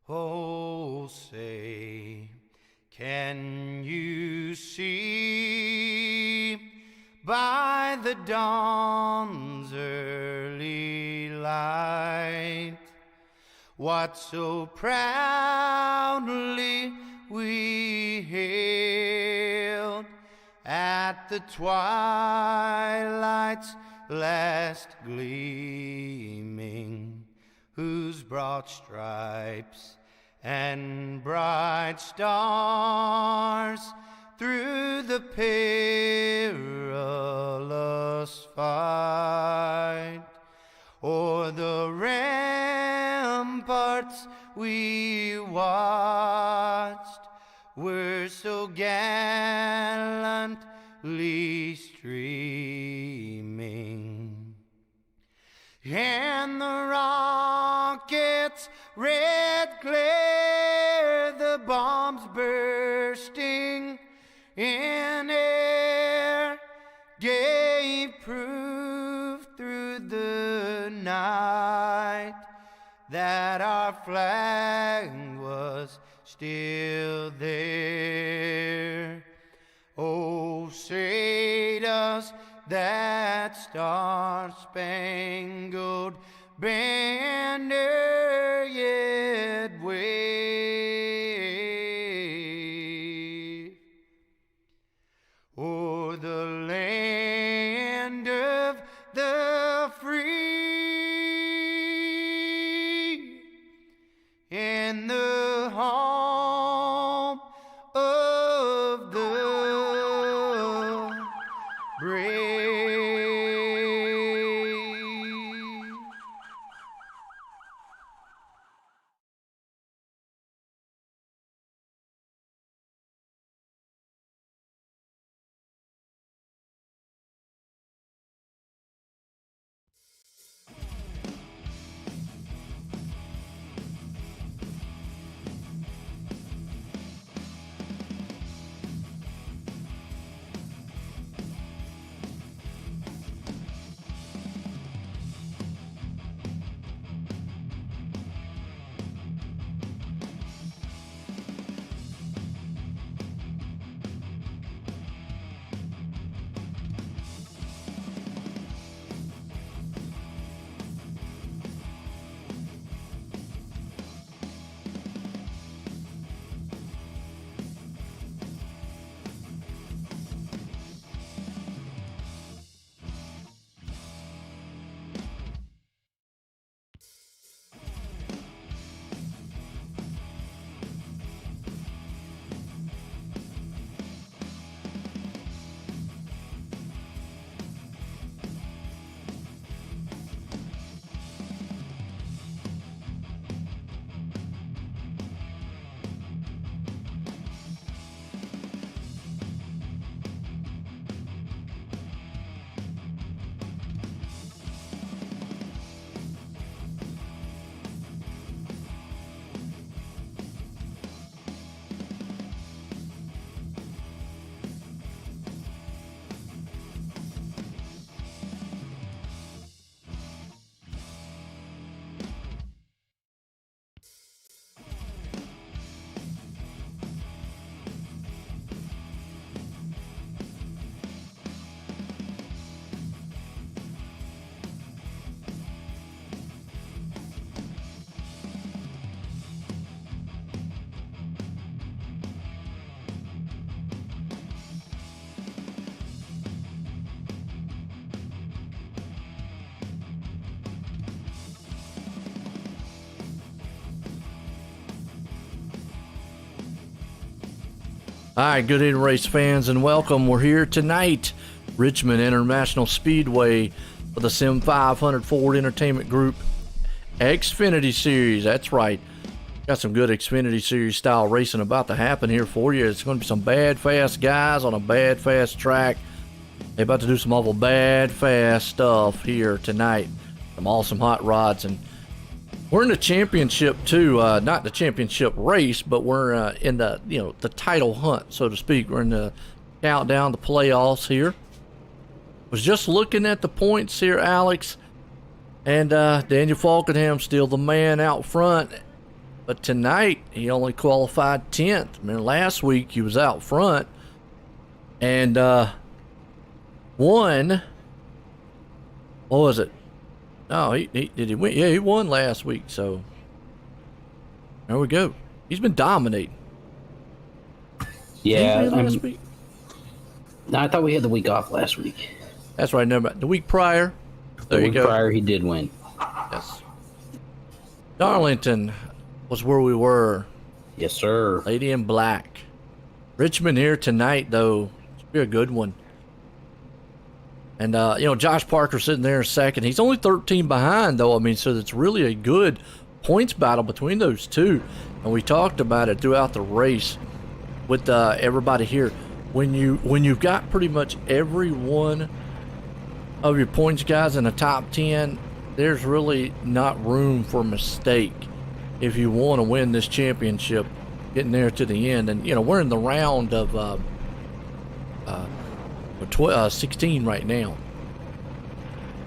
Oh, say, can you see by the dawn's early light what so proudly we hailed at the twilight's last gleaming, whose broad stripes and bright stars through the perilous fight o'er the ramparts we watched were so gallantly streaming, and the rockets' red glare, the bombs bursting in air, gave proof through the night that our flag was still there. Oh, say does that star-spangled banner yet wave o'er the land of the free and the home of the brave. All right, good evening, race fans, and welcome. We're here tonight, Richmond International Speedway for the Sim500 Ford Entertainment Group Xfinity Series. That's right. Got some good Xfinity Series style racing about to happen here for you. It's going to be some bad, fast guys on a bad, fast track. They're about to do some awful bad, fast stuff here tonight. Some awesome hot rods, and we're in the championship too, not the championship race, but we're in the the title hunt, so to speak. We're in the countdown to playoffs here. Was just looking at the points here, Alex, and Daniel Falkenham still the man out front. but tonight he only qualified 10th. I mean, last week he was out front and won. What was it? No, he did he win? Yeah, he won last week. So there we go. He's been dominating. Yeah, Did he win last week? No, I thought we had the week off last week. That's right. Never mind. The week prior. There you go. The week prior, he did win. Yes. Darlington was where we were. Yes, sir. Lady in Black. Richmond here tonight, though. Should be a good one. And, Josh Parker sitting there in second. He's only 13 behind, though. I mean, so it's really a good points battle between those two. And we talked about it throughout the race with everybody here. When you've got pretty much every one of your points guys in the top 10, there's really not room for mistake if you want to win this championship, getting there to the end. And, we're in the round of 16 right now.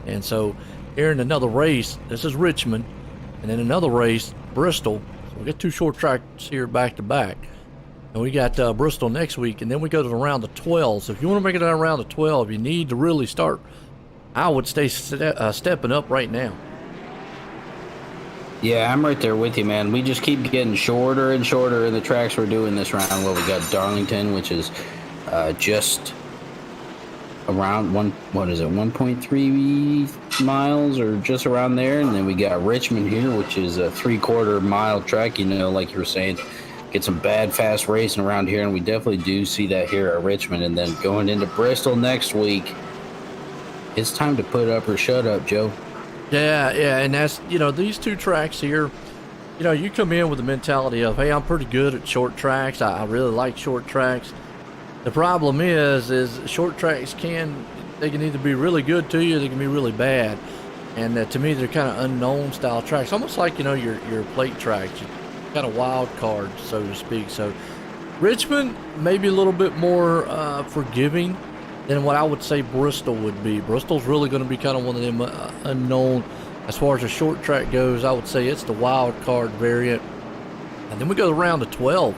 And so here in another race, this is Richmond, and then another race, Bristol. So we got two short tracks here back to back. And we got Bristol next week, and then we go to the round of 12. So if you want to make it to round of 12, you need to really start, I would stay stepping up right now. Yeah, I'm right there with you, man. We just keep getting shorter and shorter in the tracks we're doing this round. Well, we got Darlington, which is just around 1.3 miles or just around there. And then we got Richmond here, which is a 3/4 mile track, like you were saying. Get some bad, fast racing around here, and we definitely do see that here at Richmond. And then going into Bristol next week, it's time to put up or shut up, Joe. Yeah, and that's, these two tracks here, you come in with the mentality of, hey, I'm pretty good at short tracks. I really like short tracks. The problem is short tracks they can either be really good to you, they can be really bad. And to me, they're kind of unknown style tracks, almost like, your plate tracks. Kind of wild card, so to speak. So Richmond maybe a little bit more forgiving than what I would say Bristol would be. Bristol's really going to be kind of one of them unknown as far as the short track goes. I would say it's the wild card variant. And then we go to round of 12,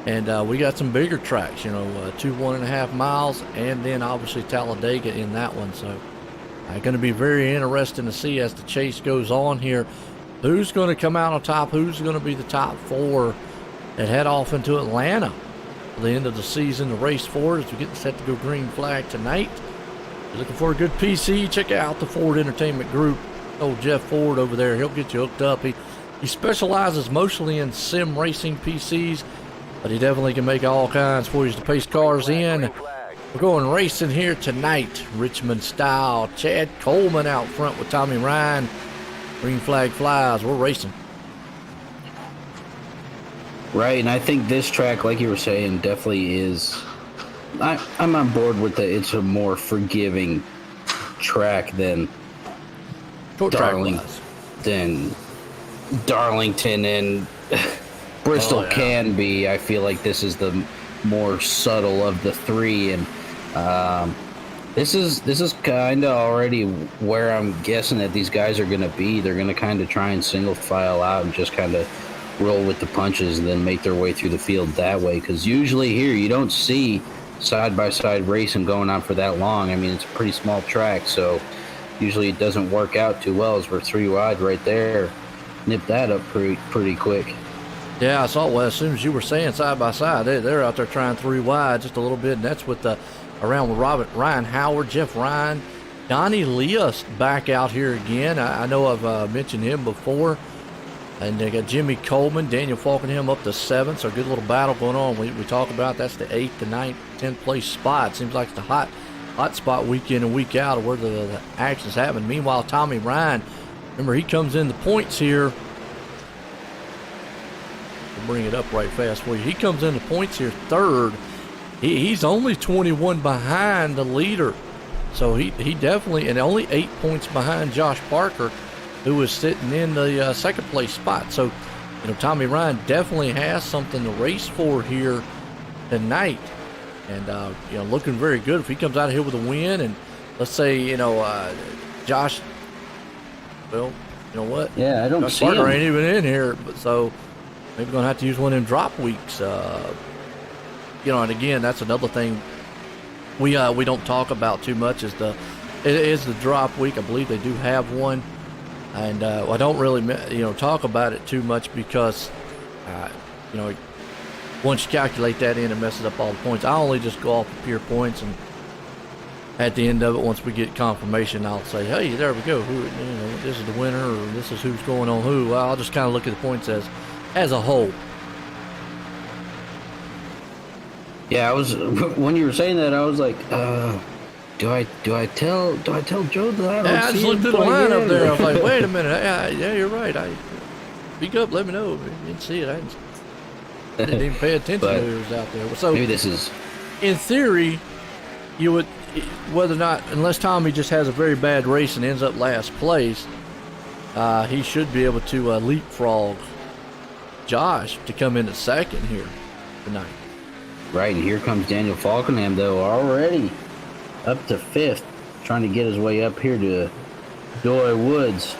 and we got some bigger tracks, 2 1.5 miles, and then obviously Talladega in that one. So going to be very interesting to see as the chase goes on here. Who's going to come out on top? Who's going to be the top 4 that head off into Atlanta for the end of the season? The race forward as we get set to go green flag tonight. If you're looking for a good PC, check out the Ford Entertainment Group. Old Jeff Ford over there, he'll get you hooked up. He specializes mostly in sim racing PCs, but he definitely can make all kinds for you to pace cars in. We're going racing here tonight, Richmond style. Chad Coleman out front with Tommy Ryan. Green flag flies. We're racing. Right, and I think this track, like you were saying, definitely is. I'm on board with that. It's a more forgiving track than Darlington and Bristol can be. I feel like this is the more subtle of the three, and This is kind of already where I'm guessing that these guys are going to be. They're going to kind of try and single file out and just kind of roll with the punches and then make their way through the field that way. Because usually here you don't see side-by-side racing going on for that long. I mean, it's a pretty small track, so usually it doesn't work out too well as we're 3 wide right there. Nip that up pretty quick. Yeah, I saw. Well, as soon as you were saying side-by-side, they're out there trying 3 wide just a little bit, and that's with the around with Ryan Howard, Jeff Ryan, Donnie Leas back out here again. I know I've mentioned him before. And they got Jimmy Coleman, Daniel Falkenham up to 7th. So a good little battle going on. We talk about that's the 8th, the 9th, 10th place spot. Seems like it's the hot spot week in and week out of where the action's happening. Meanwhile, Tommy Ryan, remember he comes in the points here. We'll bring it up right fast for you. He comes in the points here 3rd. He's only 21 behind the leader. So he definitely, and only 8 points behind Josh Parker, who is sitting in the 2nd place spot. So, Tommy Ryan definitely has something to race for here tonight. And, looking very good. If he comes out of here with a win, and let's say, Josh, well, you know what? Yeah, I don't Josh see Parker him. ain't even in here. But so, maybe going to have to use one of them drop weeks. And again, that's another thing we don't talk about too much is the drop week. I believe they do have one, and I don't really talk about it too much because once you calculate that in, it messes up all the points. I only just go off the pure points, and at the end of it, once we get confirmation, I'll say, hey, there we go. This is the winner, or this is who's going on who. Well, I'll just kind of look at the points as a whole. Yeah, when you were saying that, I was like, do I tell Joe that I don't I just looked at the line up there. I was like, wait a minute. Yeah, you're right. Speak up. Let me know. I didn't see it. I didn't even pay attention to who was out there. So maybe this is, in theory, you would, whether or not, unless Tommy just has a very bad race and ends up last place, he should be able to leapfrog Josh to come in at second here tonight. Right, and here comes Daniel Falkenham, though, already up to 5th, trying to get his way up here to Joy Woods.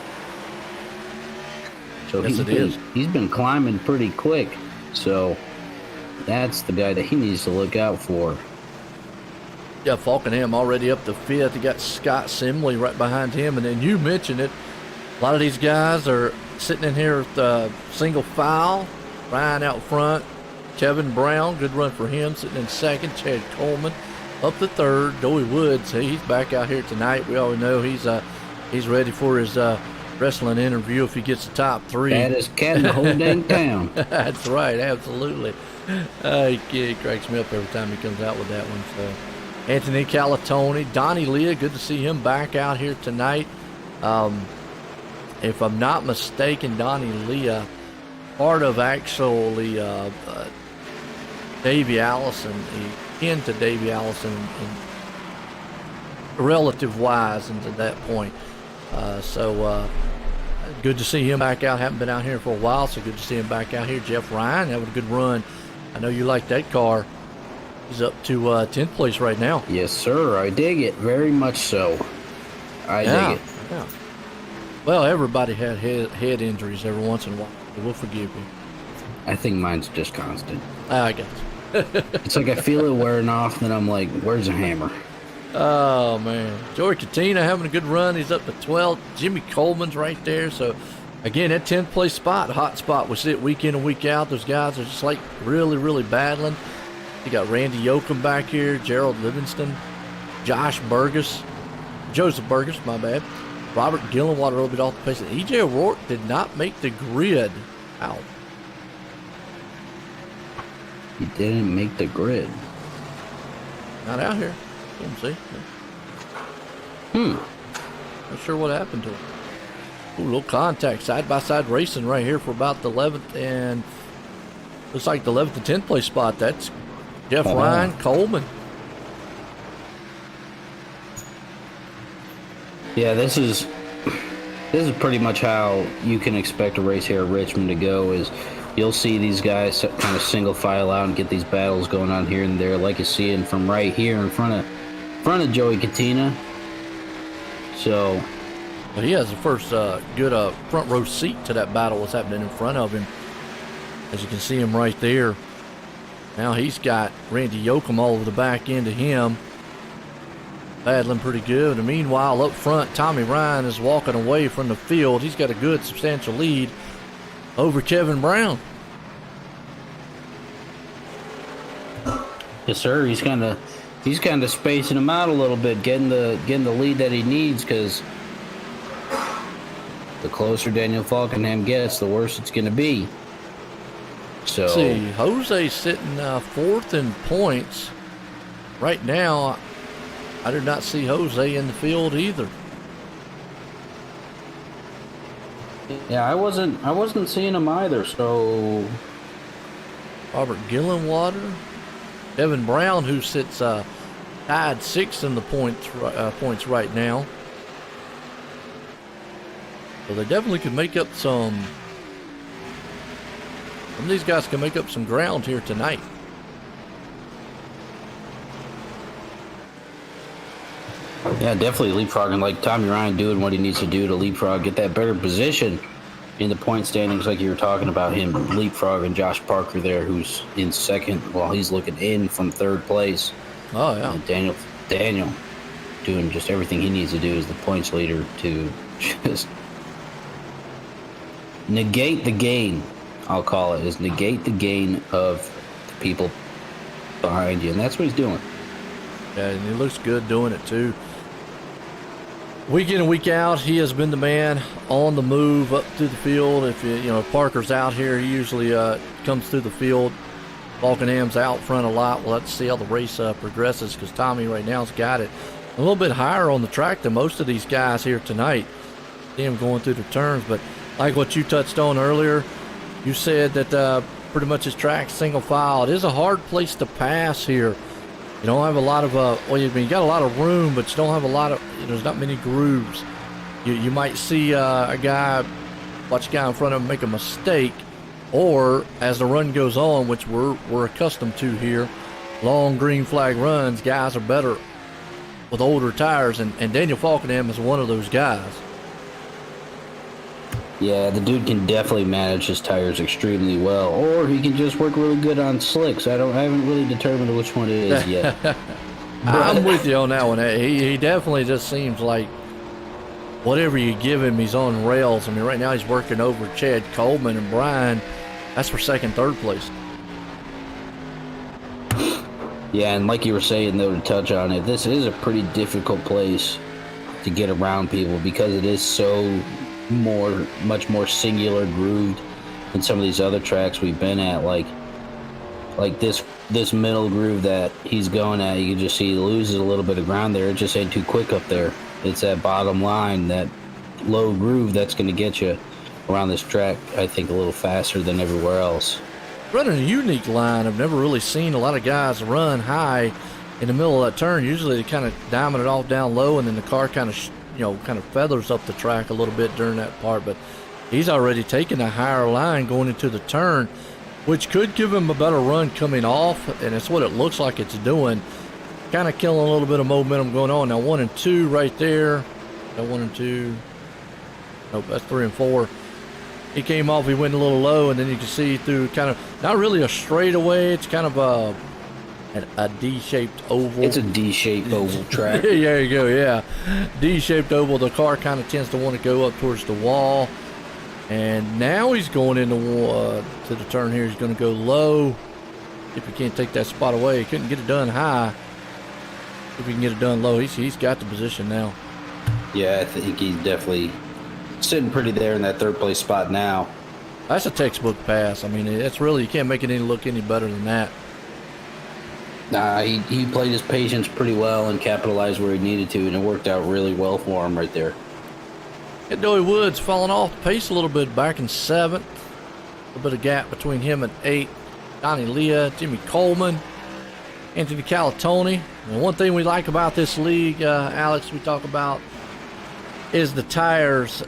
So yes, he's been climbing pretty quick, so that's the guy that he needs to look out for. Yeah, Falkenham already up to 5th. You got Scott Simley right behind him, and then you mentioned it. A lot of these guys are sitting in here with single file. Ryan out front. Kevin Brown, good run for him, sitting in second. Chad Coleman up to third. Joey Woods, he's back out here tonight. We all know he's ready for his wrestling interview if he gets the top 3. That is cat in the whole dang town. That's right, absolutely. He cracks me up every time he comes out with that one. So Anthony Calatoni, Donnie Leah, good to see him back out here tonight. If I'm not mistaken, Donnie Leah, part of actually Davey Allison, into Davey Allison in relative-wise into that point. So good to see him back out. Haven't been out here for a while, so good to see him back out here. Jeff Ryan having a good run. I know you like that car. He's up to 10th place right now. Yes, sir. I dig it. Very much so. I dig it. Yeah. Well, everybody had head injuries every once in a while. We'll forgive you. I think mine's just constant. I guess. It's like I feel it wearing off, then I'm like, where's the hammer? Oh, man. Joey Katina having a good run. He's up to 12th. Jimmy Coleman's right there. So, again, that 10th place spot, hot spot. We see it week in and week out. Those guys are just like really, really battling. You got Randy Yoakum back here, Gerald Livingston, Joseph Burgess, my bad. Robert Gillenwater a little bit off the pace. And E.J. O'Rourke did not make the grid. Ow. He didn't make the grid. Not out here. Didn't see. Not sure what happened to him. Ooh, little contact. Side-by-side racing right here for about the 11th and looks like the 11th and 10th place spot. That's Jeff Ryan, Coleman. Yeah, this is pretty much how you can expect a race here at Richmond to go. Is you'll see these guys kind of single file out and get these battles going on here and there, like you see it from right here in front of Joey Katina. So, but he has the first good front row seat to that battle what's happening in front of him. As you can see him right there. Now he's got Randy Yoakum all over the back end of him. Battling pretty good. And meanwhile, up front, Tommy Ryan is walking away from the field. He's got a good, substantial lead over Kevin Brown. Yes, sir. He's kind of spacing him out a little bit, getting the lead that he needs, because the closer Daniel Falkenham gets, the worse it's going to be. So, let's see, Jose sitting 4th in points right now. I did not see Jose in the field either. Yeah, I wasn't seeing him either. So, Robert Gillenwater, Kevin Brown, who sits tied 6th in the points right now. So they definitely could make up some. Some of these guys can make up some ground here tonight. Yeah, definitely leapfrogging, like Tommy Ryan doing what he needs to do to leapfrog, get that better position in the point standings, like you were talking about him leapfrogging Josh Parker there, who's in second while he's looking in from third place. Oh, yeah. And Daniel doing just everything he needs to do as the points leader to just negate the gain, I'll call it, is negate the gain of the people behind you. And that's what he's doing. Yeah, and he looks good doing it, too. Week in and week out, he has been the man on the move up through the field. If Parker's out here, he usually comes through the field. Falkenham's out front a lot. We'll have to see how the race progresses, because Tommy right now's got it a little bit higher on the track than most of these guys here tonight. See him going through the turns, but like what you touched on earlier, you said that pretty much his track's single file. It is a hard place to pass here. You don't have a lot of, you got a lot of room, but you don't have a lot of, there's not many grooves. You might see watch a guy in front of him make a mistake, or as the run goes on, which we're accustomed to here, long green flag runs, guys are better with older tires, and Daniel Falkenham is one of those guys. Yeah, the dude can definitely manage his tires extremely well, or he can just work really good on slicks. I haven't really determined which one it is yet. I'm with you on that one. He definitely just seems like whatever you give him, he's on rails. I mean, right now he's working over Chad Coleman and Brian. That's for second, third place. Yeah, and like you were saying, though, to touch on it, this is a pretty difficult place to get around people because it is so much more singular grooved than some of these other tracks we've been at. Like this middle groove that he's going at, you can just see he loses a little bit of ground there. It just ain't too quick up there. It's that bottom line, that low groove, that's going to get you around this track, I think, a little faster than everywhere else. Running a unique line. I've never really seen a lot of guys run high in the middle of that turn. Usually they kind of diamond it off down low, and then the car kind of feathers up the track a little bit during that part. But he's already taken a higher line going into the turn, which could give him a better run coming off, and it's what it looks like it's doing. Kind of killing a little bit of momentum going on. Now 1 and 2 right there. That 1 and 2. Nope, that's 3 and 4. He came off, he went a little low, and then you can see through kind of, not really a straightaway, it's kind of a D-shaped oval. It's a D-shaped oval track. There you go, yeah. D-shaped oval. The car kind of tends to want to go up towards the wall. And now he's going into to the turn here. He's going to go low. If he can't take that spot away, he couldn't get it done high. If he can get it done low, he's got the position now. Yeah, I think he's definitely sitting pretty there in that third place spot now. That's a textbook pass. I mean, it's really, you can't make it look any better than that. Nah, he played his patience pretty well and capitalized where he needed to, and it worked out really well for him right there. Yeah, Joey Woods falling off the pace a little bit, back in 7th. A little bit of gap between him and 8th. Donnie Leah, Jimmy Coleman, Anthony Calatoni. And one thing we like about this league, Alex, we talk about, is the tires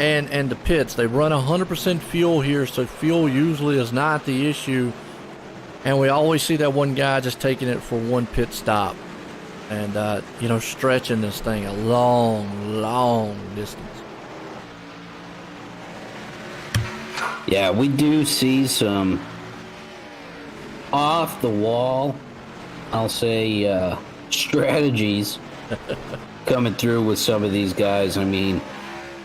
and the pits. They run 100% fuel here, so fuel usually is not the issue. And we always see that one guy just taking it for one pit stop and, stretching this thing a long, long distance. Yeah, we do see some off the wall, I'll say, strategies coming through with some of these guys. I mean,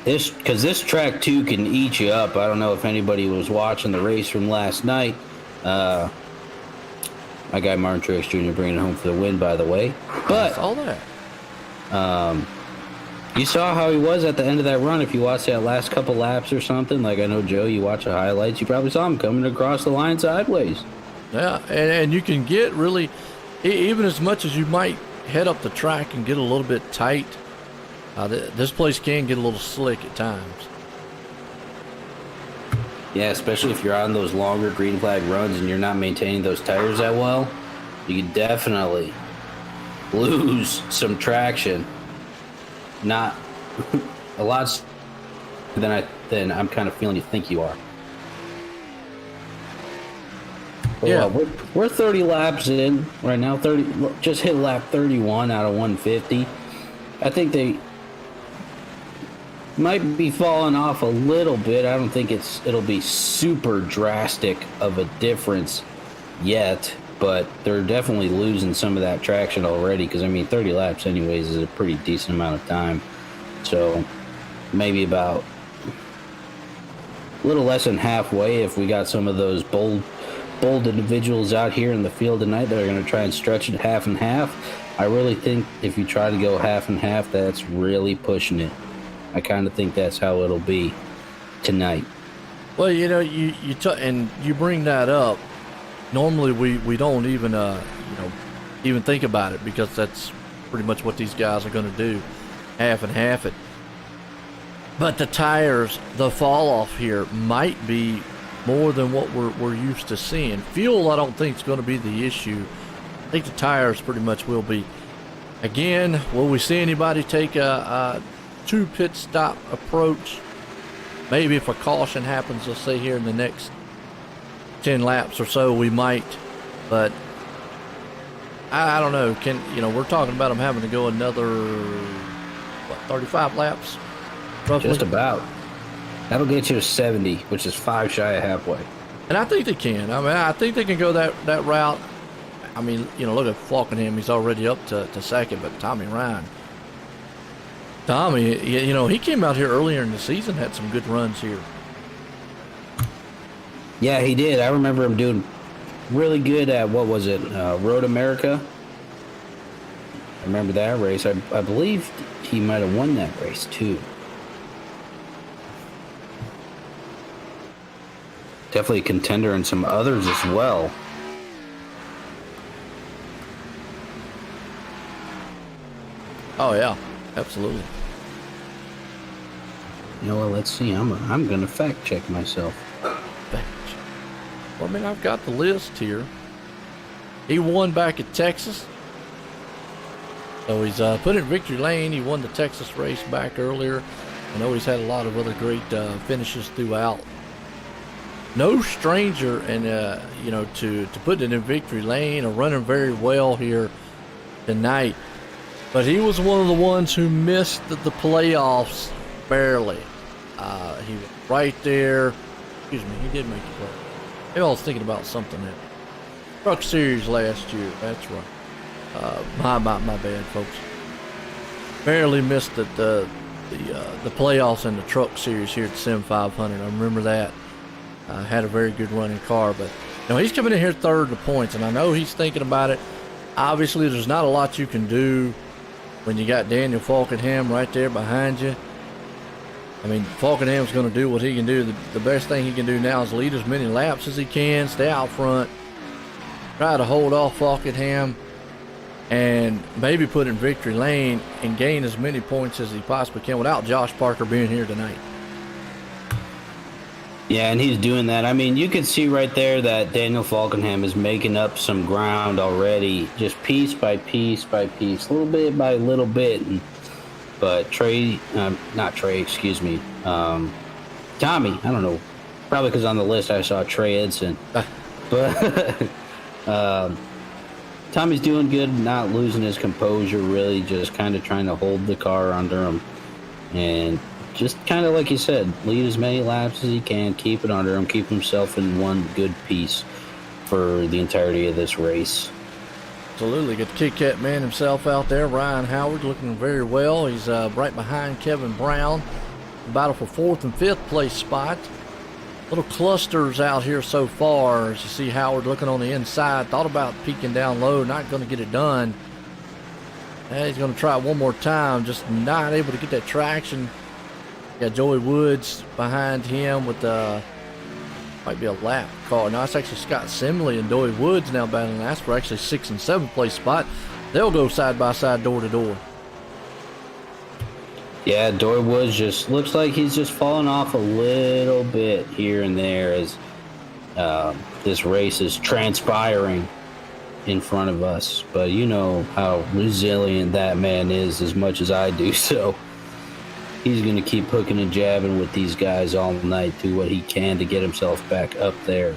this track too can eat you up. I don't know if anybody was watching the race from last night. My guy Martin Truex Jr. bringing it home for the win, by the way. But all that. You saw how he was at the end of that run. If you watched that last couple laps or something, like I know Joe, you watch the highlights, you probably saw him coming across the line sideways. Yeah, and you can get really, even as much as you might head up the track and get a little bit tight, this place can get a little slick at times. Yeah, especially if you're on those longer green flag runs and you're not maintaining those tires that well, you can definitely lose some traction. Not a lot than I'm kind of feeling you think you are. Yeah, we're 30 laps in right now. 30, just hit lap 31 out of 150. I think might be falling off a little bit. I don't think it'll be super drastic of a difference yet, but they're definitely losing some of that traction already, because I mean 30 laps anyways is a pretty decent amount of time. So maybe about a little less than halfway if we got some of those bold individuals out here in the field tonight that are going to try and stretch it half and half. I really think if you try to go half and half, that's really pushing it. I kind of think that's how it'll be tonight. Well, you know, and you bring that up. Normally, we don't even even think about it, because that's pretty much what these guys are going to do, half and half it. But the tires, the fall off here might be more than what we're used to seeing. Fuel, I don't think is going to be the issue. I think the tires pretty much will be. Again, will we see anybody take a 2 pit stop approach? Maybe if a caution happens, let's say here in the next 10 laps or so, we might. But I don't know. We're talking about them having to go another 35 laps, roughly? Just about. That'll get you to 70, which is 5 shy of halfway. And I think they can. I mean, I think they can go that route. I mean, look at Falkenham. He's already up to second, but Tommy Ryan. Tommy, he came out here earlier in the season, had some good runs here. Yeah, he did. I remember him doing really good at, what was it, Road America? I remember that race. I believe he might have won that race, too. Definitely a contender in some others as well. Oh, yeah, absolutely. You know what, let's see. I'm going to fact check myself. Well, I mean, I've got the list here. He won back at Texas. So he's put in victory lane. He won the Texas race back earlier. I know he's had a lot of other great finishes throughout. No stranger, and to put it in victory lane or running very well here tonight. But he was one of the ones who missed the playoffs barely. He was right there. Excuse me, he did make the play. Maybe I was thinking about something there. Truck Series last year. That's right. My bad, folks. Barely missed the playoffs in the Truck Series here at Sim500. I remember that. Had a very good running car, but he's coming in here third in the points, and I know he's thinking about it. Obviously, there's not a lot you can do when you got Daniel Falkenham right there behind you. I mean, Falkenham's going to do what he can do. The best thing he can do now is lead as many laps as he can, stay out front, try to hold off Falkenham, and maybe put in victory lane and gain as many points as he possibly can without Josh Parker being here tonight. Yeah, and he's doing that. I mean, you can see right there that Daniel Falkenham is making up some ground already, just piece by piece by piece, little bit by little bit. But Tommy, I don't know, probably because on the list I saw Trey Edson. But Tommy's doing good, not losing his composure, really just kind of trying to hold the car under him. And just kind of like you said, lead as many laps as he can, keep it under him, keep himself in one good piece for the entirety of this race. Absolutely. Got the Kit Kat man himself out there, Ryan Howard, looking very well. He's right behind Kevin Brown. Battle for 4th and 5th place spot. Little clusters out here so far as you see Howard looking on the inside. Thought about peeking down low, not going to get it done. And he's going to try it one more time, just not able to get that traction. Got Joey Woods behind him with might be a lap car. No, it's actually Scott Simley and Joey Woods now battling. That's for actually 6th and 7th place spot. They'll go side by side, door to door. Yeah, Joey Woods just looks like he's just falling off a little bit here and there as this race is transpiring in front of us. But you know how resilient that man is as much as I do, so he's going to keep hooking and jabbing with these guys all night, do what he can to get himself back up there,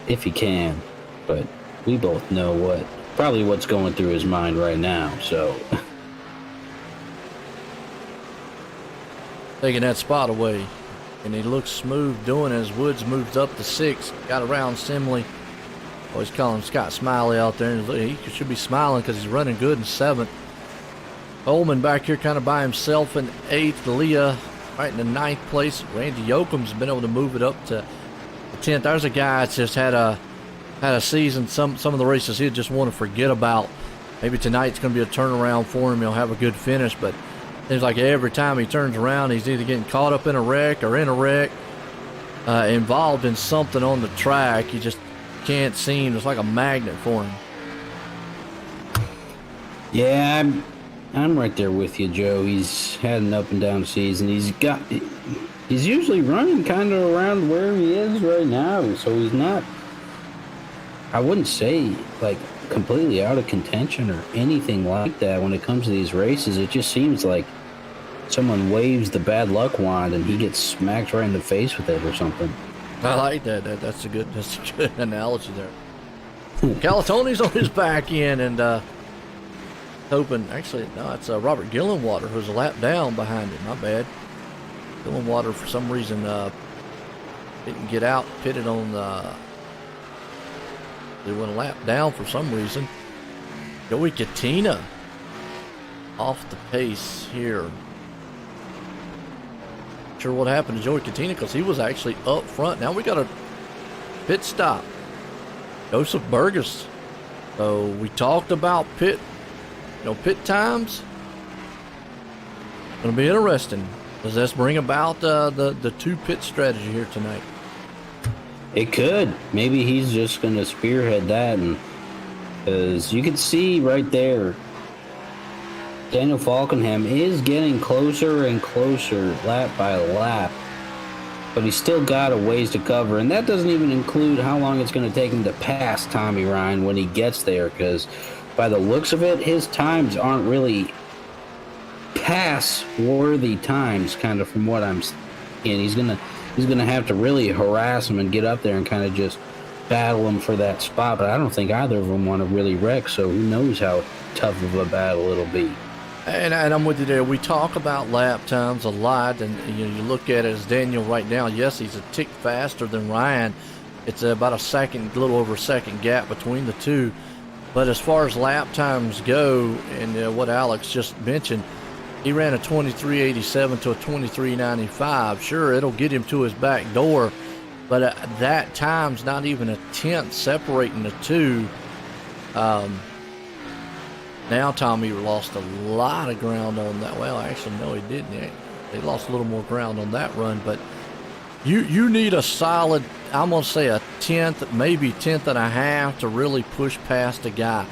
if he can. But we both know what's going through his mind right now, so. taking that spot away. And he looks smooth doing it as Woods moves up to 6. Got around Simley. Always calling Scott Smiley out there. And he should be smiling because he's running good in 7th. Coleman back here kind of by himself in 8th. Leah right in the 9th place. Randy Yoakum's been able to move it up to the 10th. There's a guy that's just had a season. Some of the races he'd just want to forget about. Maybe tonight's going to be a turnaround for him. He'll have a good finish, but seems like every time he turns around, he's either getting caught up in a wreck or in a wreck, involved in something on the track. He just can't seem. It's like a magnet for him. Yeah, I'm right there with you, Joe. He's had an up and down season. He's usually running kind of around where he is right now, so he's not, I wouldn't say like completely out of contention or anything like that when it comes to these races. It just seems like someone waves the bad luck wand and he gets smacked right in the face with it or something. I like that. That's a good analogy there. Calatoni's on his back end and hoping. Actually, no, it's Robert Gillenwater who's a lap down behind him. My bad. Gillenwater for some reason didn't get out. Pitted on they went a lap down for some reason. Joey Katina off the pace here. Not sure what happened to Joey Katina because he was actually up front. Now we got a pit stop. Joseph Burgess. So we talked about pit times. Going to be interesting. Does this bring about the 2 pit strategy here tonight? It could. Maybe he's just going to spearhead that, and because you can see right there, Daniel Falkenham is getting closer and closer lap by lap, but he's still got a ways to cover, and that doesn't even include how long it's going to take him to pass Tommy Ryan when he gets there, because by the looks of it, his times aren't really pass-worthy times, kind of from what I'm seeing. He's gonna have to really harass him and get up there and kind of just battle him for that spot. But I don't think either of them want to really wreck, so who knows how tough of a battle it'll be. And I'm with you there. We talk about lap times a lot, and you look at it as Daniel right now. Yes, he's a tick faster than Ryan. It's about a little over a second gap between the two. But as far as lap times go, and what Alex just mentioned, he ran a 23.87 to a 23.95. Sure, it'll get him to his back door, but that time's not even a tenth separating the two. Now Tommy lost a lot of ground on that. Well, actually, no, he didn't. They lost a little more ground on that run, but you need a solid, I'm going to say a tenth, maybe tenth and a half to really push past a guy.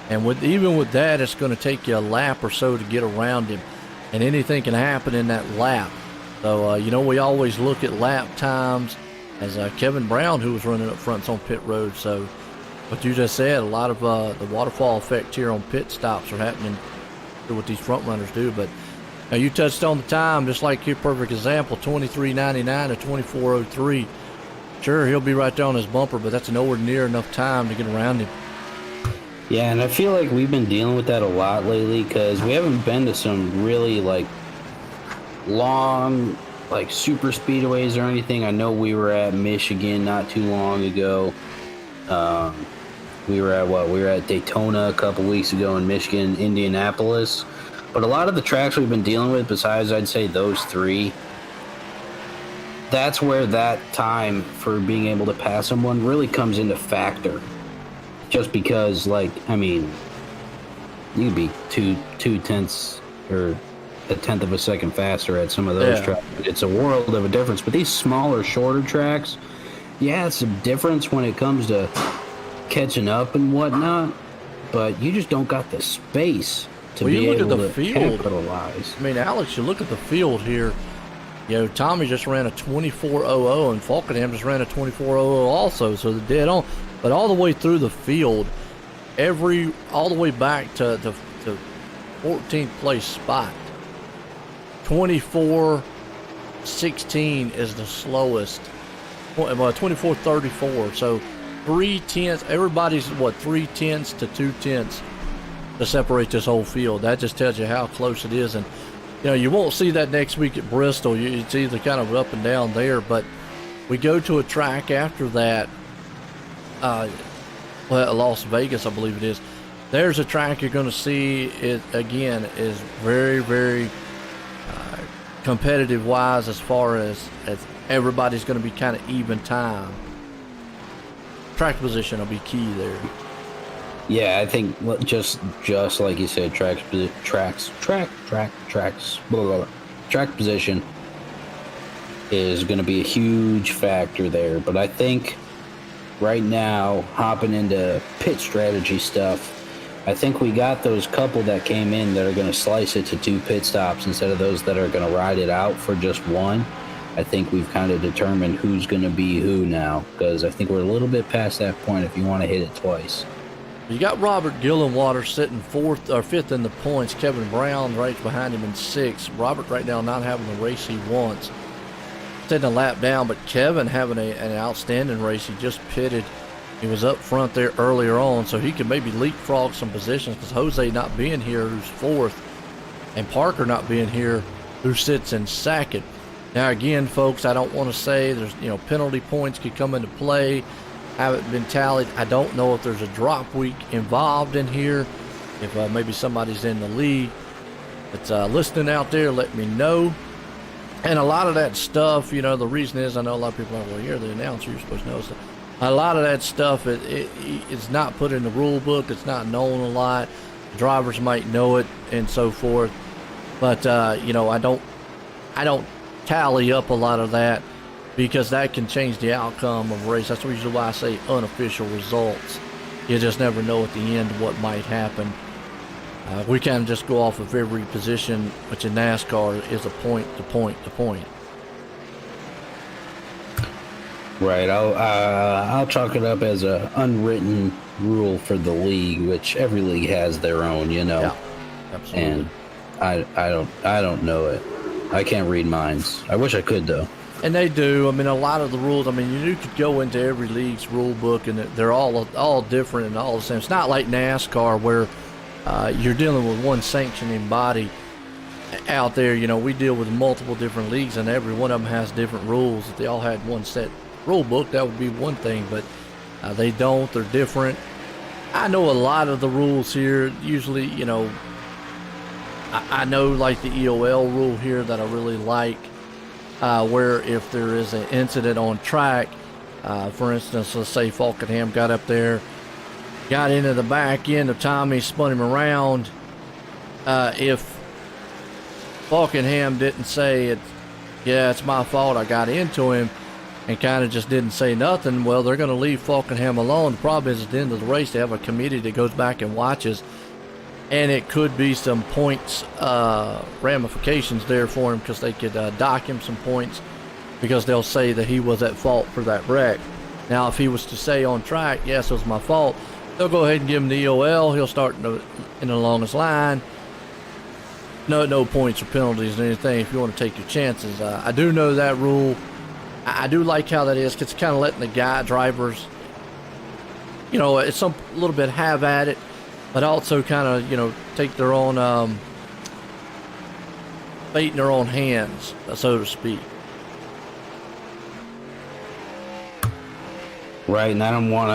And even with that, it's going to take you a lap or so to get around him. And anything can happen in that lap. So, we always look at lap times as Kevin Brown, who was running up front, on pit road. So, what you just said, a lot of the waterfall effect here on pit stops are happening to what these front runners do. But you touched on the time, just like your perfect example, 23.99 to 24.03. Sure, he'll be right there on his bumper, but that's nowhere near enough time to get around him. Yeah, and I feel like we've been dealing with that a lot lately because we haven't been to some really, long, super speedways or anything. I know we were at Michigan not too long ago. We were at Daytona a couple weeks ago in Michigan, Indianapolis. But a lot of the tracks we've been dealing with, besides, I'd say, those 3, that's where that time for being able to pass someone really comes into factor. Just because, you could be two tenths or a tenth of a second faster at some of those tracks. It's a world of a difference. But these smaller, shorter tracks, it's a difference when it comes to catching up and whatnot. But you just don't got the space to be able to capitalize. Alex, you look at the field here. Tommy just ran a 24.00 and Falkenham just ran a 24.00 also, so they're dead on. But all the way through the field, all the way back to the 14th place spot, 24.16 is the slowest. 24.34. So 3 tenths. Everybody's 3 tenths to 2 tenths to separate this whole field. That just tells you how close it is. And you won't see that next week at Bristol. It's either kind of up and down there, but we go to a track after that, Las Vegas, I believe it is. There's a track you're going to see. It again is very, very competitive wise, as far as everybody's going to be kind of even time. Track position will be key there. Yeah, I think just like you said, track position is going to be a huge factor there. But I think right now, hopping into pit strategy stuff, I think we got those couple that came in that are going to slice it to 2 pit stops instead of those that are going to ride it out for just 1. I think we've kind of determined who's going to be who now, because I think we're a little bit past that point if you want to hit it twice. You got Robert Gillenwater sitting 4th or 5th in the points. Kevin Brown right behind him in 6th. Robert right now not having the race he wants, sitting a lap down, but Kevin having an outstanding race. He just pitted. He was up front there earlier on, so he could maybe leapfrog some positions, because Jose not being here, who's 4th, and Parker not being here, who sits in 2nd. Now again, folks, I don't want to say there's, penalty points could come into play, haven't been tallied. I don't know if there's a drop week involved in here, if maybe somebody's in the lead that's listening out there, let me know. And a lot of that stuff, the reason is, I know a lot of people are like, well, you're the announcer, you're supposed to know stuff. A lot of that stuff, it's not put in the rule book. It's not known a lot. Drivers might know it and so forth, but I don't tally up a lot of that, because that can change the outcome of a race. That's usually why I say unofficial results. You just never know at the end what might happen. We kind of just go off of every position, which in NASCAR is a point to point to point. Right. I'll chalk it up as a unwritten rule for the league, which every league has their own, Yeah, absolutely. And I don't know it. I can't read minds. I wish I could, though. And they do. I mean, a lot of the rules, you could go into every league's rule book, and they're all different and all the same. It's not like NASCAR where you're dealing with one sanctioning body out there. We deal with multiple different leagues, and every one of them has different rules. If they all had one set rule book, that would be one thing, but they don't. They're different. I know a lot of the rules here. Usually, I know like the EOL rule here that I really like, where if there is an incident on track, for instance, let's say Falkenham got up there, got into the back end of Tommy, spun him around. If Falkenham didn't say it's my fault, I got into him, and kind of just didn't say nothing, well, they're going to leave Falkenham alone. The problem is, at the end of the race, they have a committee that goes back and watches, and it could be some points ramifications there for him, because they could dock him some points, because they'll say that he was at fault for that wreck. Now, if he was to say on track, yes, it was my fault, they'll go ahead and give him the EOL. He'll start in the longest line. No points or penalties or anything if you want to take your chances. I do know that rule. I do like how that is, because it's kind of letting the drivers, it's a little bit have at it, but also kind of, take their own fate in their own hands, so to speak. Right, and I don't want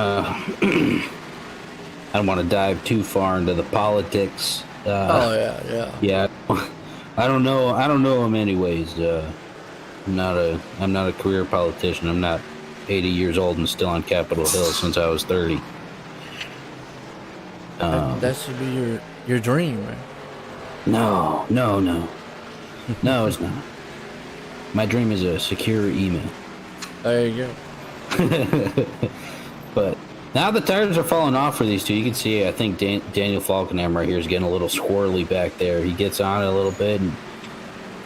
to dive too far into the politics. Yeah. I don't know him anyways. I'm not a career politician. I'm not 80 years old and still on Capitol Hill since I was 30. That should be your dream, right? No, it's not. My dream is a secure email. There you go. But now the tires are falling off for these two. You can see, I think Daniel Falkenham right here is getting a little squirrely back there. He gets on it a little bit, and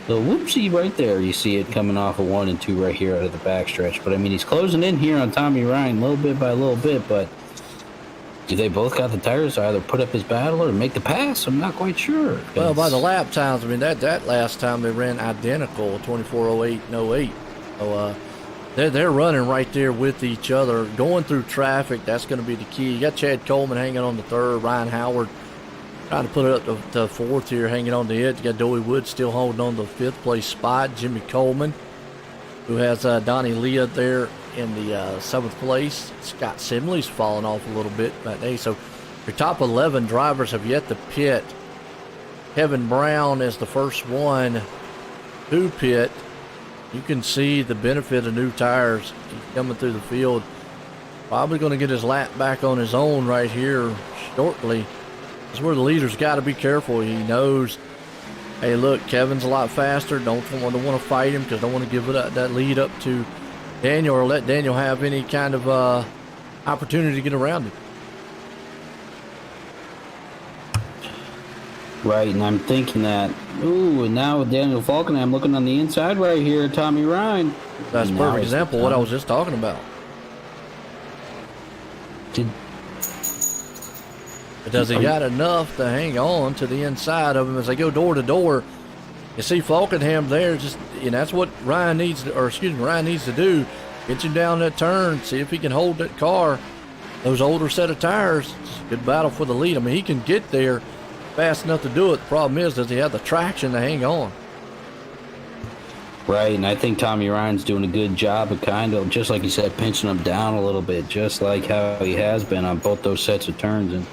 the whoopsie right there. You see it coming off of 1 and 2 right here out of the backstretch. But he's closing in here on Tommy Ryan little bit by little bit. But do they both got the tires to either put up his battle or make the pass? I'm not quite sure. Well, by the lap times, that last time they ran identical, 24:08 and 08. So they're running right there with each other, going through traffic. That's going to be the key. You got Chad Coleman hanging on the 3rd, Ryan Howard Trying to put it up to fourth here, hanging on the edge. You got Joey Wood still holding on to the fifth place spot. Jimmy Coleman, who has Donnie Leah there in the seventh place. Scott Simley's fallen off a little bit that day. So your top 11 drivers have yet to pit. Kevin Brown is the first one to pit. You can see the benefit of new tires. He's coming through the field. Probably going to get his lap back on his own right here shortly. That's where the leader's got to be careful. He knows, hey, look, Kevin's a lot faster. Don't want to fight him because don't want to give that lead up to Daniel or let Daniel have any kind of opportunity to get around him. Right, and I'm thinking that, ooh, and now with Daniel Falcon, I'm looking on the inside right here, Tommy Ryan. That's a perfect example of what I was just talking about. Does he got enough to hang on to the inside of him as they go door to door? You see Falkenham there, just, that's what Ryan needs to do. Get him down that turn, see if he can hold that car. Those older set of tires, it's a good battle for the lead. I mean, he can get there fast enough to do it. The problem is, does he have the traction to hang on? Right, and I think Tommy Ryan's doing a good job of kind of, just like you said, pinching him down a little bit, just like how he has been on both those sets of turns. And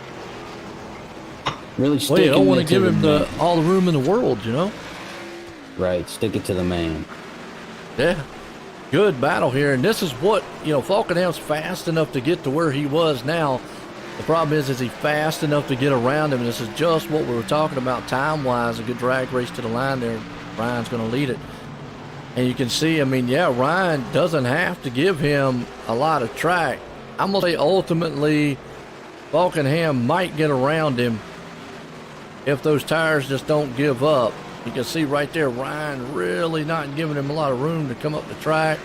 really sticking well, you don't want to give him all the room in the world, Right, stick it to the man. Yeah, good battle here. And this is what, Falkenham's fast enough to get to where he was now. The problem is he fast enough to get around him? And this is just what we were talking about time-wise, a good drag race to the line there. Ryan's going to lead it. And you can see, Ryan doesn't have to give him a lot of track. I'm going to say ultimately Falkenham might get around him if those tires just don't give up. You can see right there, Ryan really not giving him a lot of room to come up the track.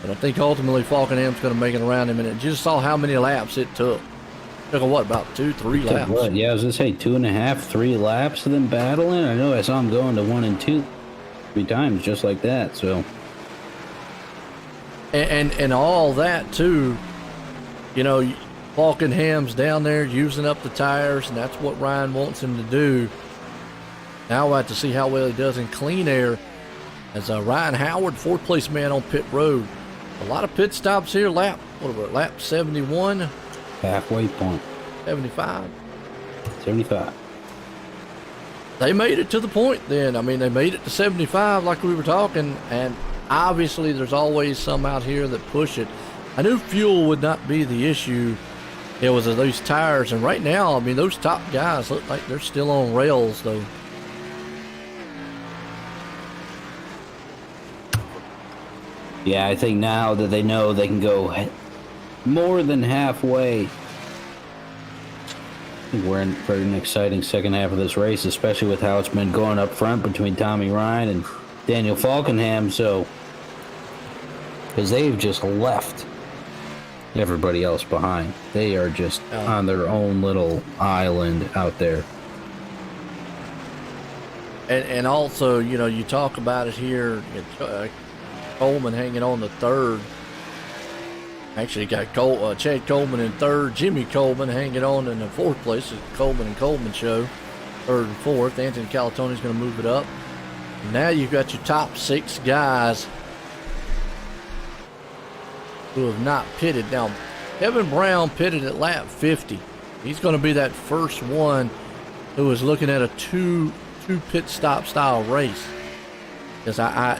But I think ultimately Falkenham's going to make it around him. And it just saw how many laps it took. It took, about 2-3 laps? What? Yeah, I was going to say 2.5, 3 laps of them battling. I know I saw him going to 1 and 2 3 times just like that. So, and all that too, Falkenham's down there using up the tires, and that's what Ryan wants him to do. Now we'll have to see how well he does in clean air. As Ryan Howard, fourth place man on pit road. A lot of pit stops here. Lap 71. Halfway point. 75. 75. They made it to the point then. They made it to 75 like we were talking, and obviously there's always some out here that push it. I knew fuel would not be the issue. It was those tires, and right now, those top guys look like they're still on rails, though. Yeah, I think now that they know they can go more than halfway, I think we're in for an exciting second half of this race, especially with how it's been going up front between Tommy Ryan and Daniel Falkenham. So, because they've just left everybody else behind. They are just on their own little island out there. And also, you talk about it here. Coleman hanging on the third. Actually, got Chad Coleman in third. Jimmy Coleman hanging on in the fourth place. It's the Coleman and Coleman show. Third and fourth. Anthony Calatoni's going to move it up. Now you've got your top 6 guys who have not pitted. Now, Kevin Brown pitted at lap 50. He's going to be that first one who is looking at a two pit stop style race. Because I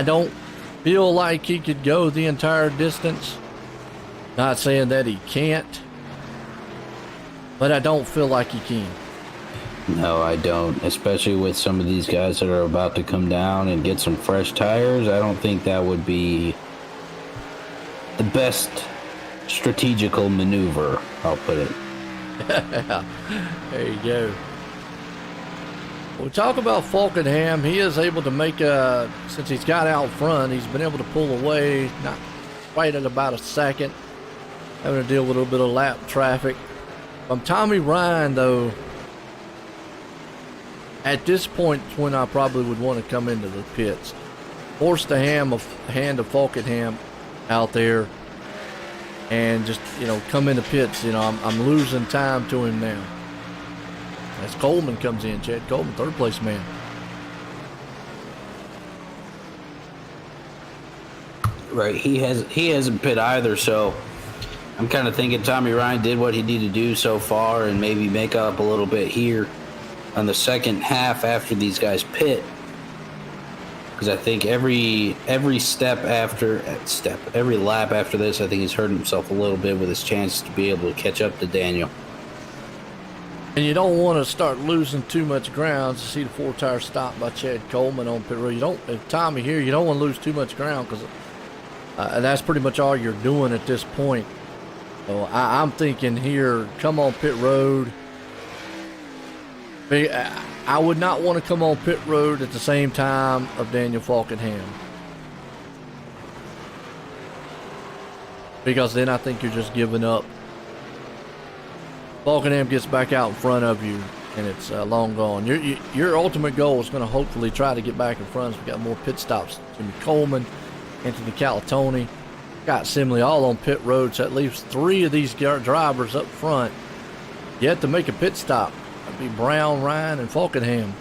don't feel like he could go the entire distance. Not saying that he can't, but I don't feel like he can. No, I don't. Especially with some of these guys that are about to come down and get some fresh tires. I don't think that would be the best strategical maneuver, I'll put it. There you go. We talk about Falkenham. He is able to make since he's got out front, he's been able to pull away, not quite at about a second, having to deal with a little bit of lap traffic. From Tommy Ryan, though, at this point when I probably would want to come into the pits. Force the hand of Falkenham out there. and just, come into pits. I'm losing time to him now. As Coleman comes in, Chad Coleman, third place man. Right, he hasn't pit either, so I'm kind of thinking Tommy Ryan did what he needed to do so far and maybe make up a little bit here on the second half after these guys pit. Because I think every lap after this, I think he's hurting himself a little bit with his chance to be able to catch up to Daniel. And you don't want to start losing too much ground to see the 4-tire stop by Chad Coleman on pit road. Tommy here, you don't want to lose too much ground because that's pretty much all you're doing at this point. So I'm thinking here, come on pit road. I would not want to come on pit road at the same time of Daniel Falkenham, because then I think you're just giving up. Falkenham gets back out in front of you, and it's long gone. Your ultimate goal is going to hopefully try to get back in front. We've got more pit stops. Jimmy Coleman, Anthony Calatoni, Scott Simley, all on pit road. So that leaves 3 of these drivers up front yet to make a pit stop. That'd be Brown, Ryan, and Falkenham.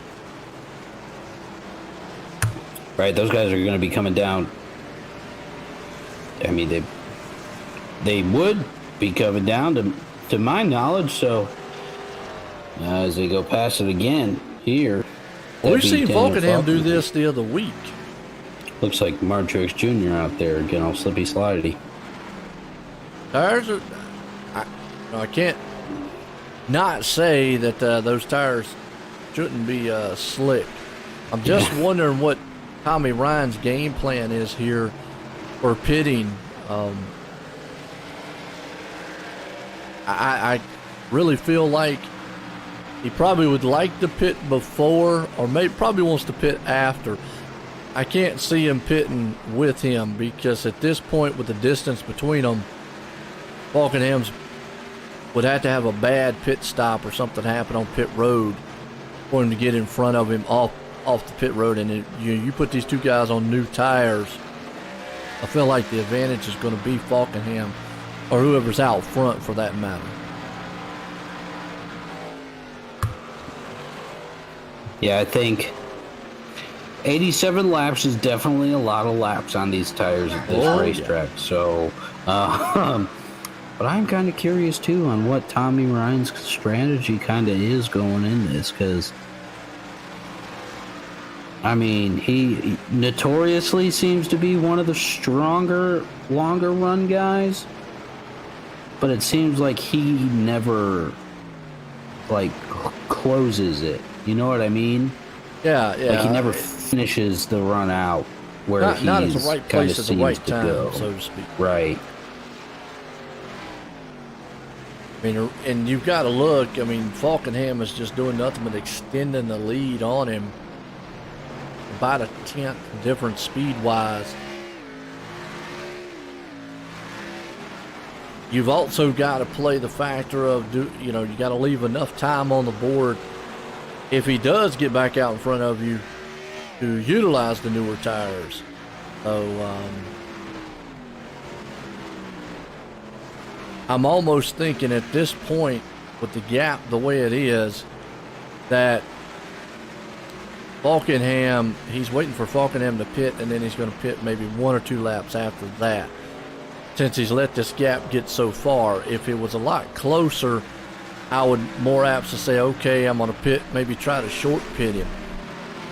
Right, those guys are going to be coming down. I mean, they would be coming down to my knowledge. So as they go past it again here, we've seen Falkenham do this the other week. Looks like Martin Truex Jr. out there getting all slippy slidey. Tires are. I can't not say that those tires shouldn't be slick. I'm just wondering what Tommy Ryan's game plan is here for pitting. I really feel like he probably would like to pit before, or maybe probably wants to pit after. I can't see him pitting with him because at this point, with the distance between them, Falkenham's would have to have a bad pit stop or something happen on pit road for him to get in front of him off the pit road. And you put these 2 guys on new tires, I feel like the advantage is going to be Falkenham or whoever's out front for that matter. Yeah, I think 87 laps is definitely a lot of laps on these tires at this racetrack. Yeah. So, but I'm kind of curious too on what Tommy Ryan's strategy kind of is going in this, because I mean, he notoriously seems to be one of the stronger, longer run guys, but it seems like he never closes it. You know what I mean? Yeah. Like he never finishes the run out where not at the right place at the right time, so to speak. Right. I mean, and you've got to look. I mean, Falkenham is just doing nothing but extending the lead on him. About a 10th difference speed-wise. You've also got to play the factor of, you got to leave enough time on the board if he does get back out in front of you to utilize the newer tires. So, I'm almost thinking at this point, with the gap the way it is, that Falkenham, he's waiting for Falkenham to pit, and then he's going to pit maybe 1 or 2 laps after that, since he's let this gap get so far. If it was a lot closer, I would more apt to say, okay, I'm going to pit, maybe try to short pit him.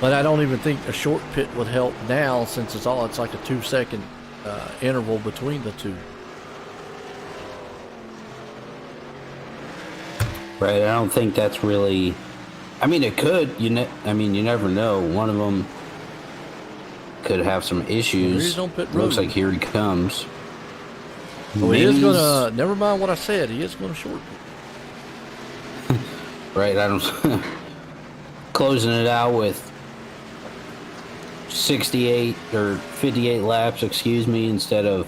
But I don't even think a short pit would help now, since it's like a 2-second interval between the two. Right, I don't think that's really. I mean, it could. You never know. One of them could have some issues. Looks like here he comes. Well, he is gonna. Never mind what I said. He is gonna short pit. Right, I don't. Closing it out with 68 or 58 laps, excuse me, instead of.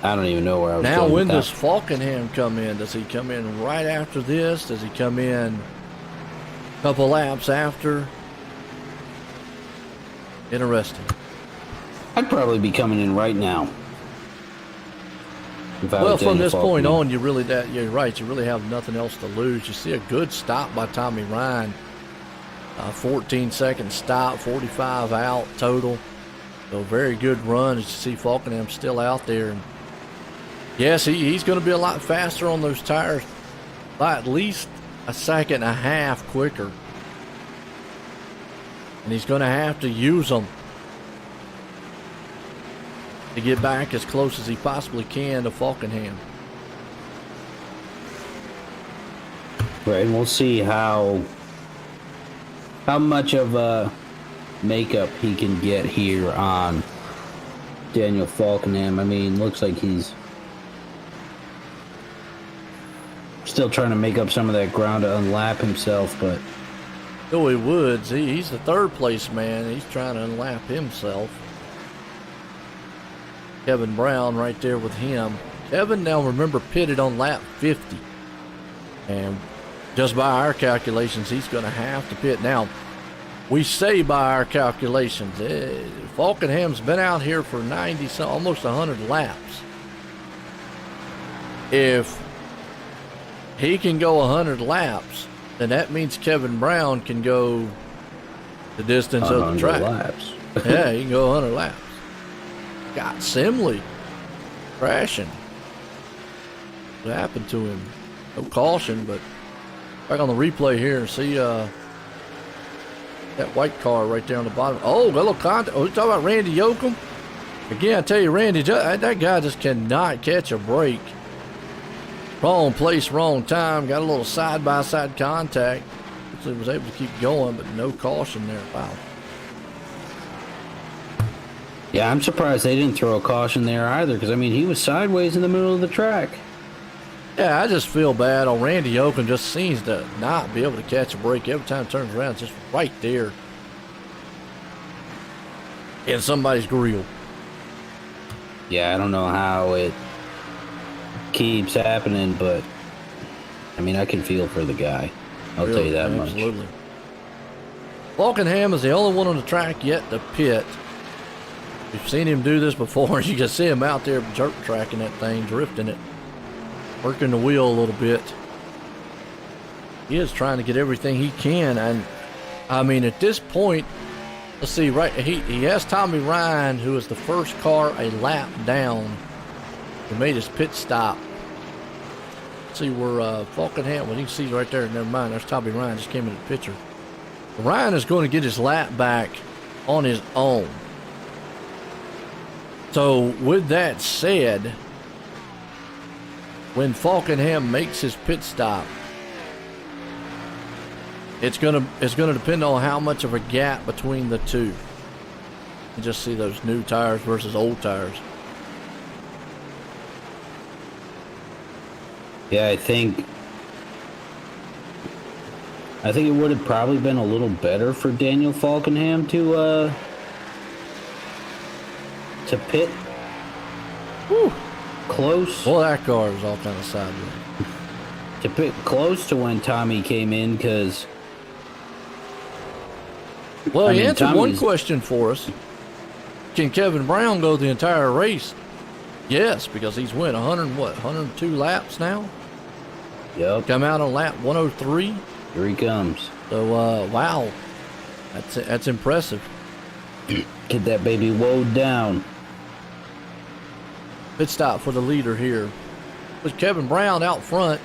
I don't even know where I was now, going. when does Falkenham come in? Does he come in right after this? Does he come in a couple laps after? Interesting. I'd probably be coming in right now. Well, from this point on, you're right. You really have nothing else to lose. You see a good stop by Tommy Ryan. 14-second stop, 45 out total. So very good run. As you see, Falkenham still out there. And yes, he's going to be a lot faster on those tires, by at least a second and a half quicker. And he's going to have to use them to get back as close as he possibly can to Falkenham. Right, and we'll see how much of a makeup he can get here on Daniel Falkenham. I mean, looks like he's still trying to make up some of that ground to unlap himself, but Joey Woods, he's the third place man. He's trying to unlap himself. Kevin Brown right there with him. Kevin, now remember, pitted on lap 50. And just by our calculations, he's going to have to pit. Now, we say by our calculations, Falkenham's been out here for 90, almost 100 laps. If he can go 100 laps, then that means Kevin Brown can go the distance of the track. Laps. Yeah, he can go 100 laps. Got Simley crashing. What happened to him? No caution, but back on the replay here and see that white car right there on the bottom. Oh, got a little contact. Oh, you talking about Randy Yoakum? Again, I tell you, Randy, that guy just cannot catch a break. Wrong place, wrong time. Got a little side-by-side contact. So he was able to keep going, but no caution there. Wow. Yeah, I'm surprised they didn't throw a caution there either, because, I mean, he was sideways in the middle of the track. Yeah, I just feel bad on Randy Yoakum. Just seems to not be able to catch a break. Every time he turns around, it's just right there in somebody's grill. Yeah, I don't know how it keeps happening, but, I mean, I can feel for the guy. I'll tell you that much. Absolutely. Falkenham is the only one on the track yet to pit. We've seen him do this before. You can see him out there jerk tracking that thing, drifting it, working the wheel a little bit. He is trying to get everything he can. And, I mean, at this point, let's see, right, he has Tommy Ryan, who is the first car a lap down. He made his pit stop. Let's see where Falkenham, well, you can see right there, never mind, there's Tommy Ryan, just came in the picture. Ryan is going to get his lap back on his own. So, with that said, when Falkenham makes his pit stop, it's gonna depend on how much of a gap between the two. You just see those new tires versus old tires. Yeah, I think it would have probably been a little better for Daniel Falkenham to pit. Whew. Close. Well, that car is all kind of sideways. To pit close to when Tommy came in, because... Well, he answered one question for us. Can Kevin Brown go the entire race? Yes, because he's went 102 laps now? Yep. Come out on lap 103. Here he comes. So, wow. That's impressive. Get that baby woed down. Pit stop for the leader here. With Kevin Brown out front.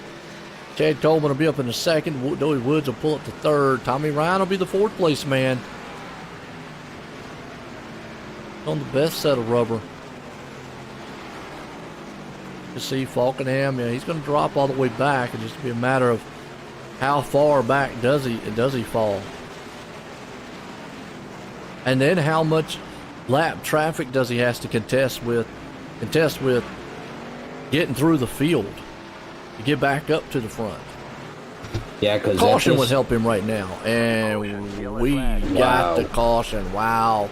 Chad Coleman will be up in the second. Joey Woods will pull up to third. Tommy Ryan will be the fourth place man. On the best set of rubber. You see Falkenham, yeah, he's going to drop all the way back. It's just be a matter of how far back does he fall. And then how much lap traffic does he has to contest with getting through the field to get back up to the front. Yeah, because caution would help him right now, and we got the caution. Wow,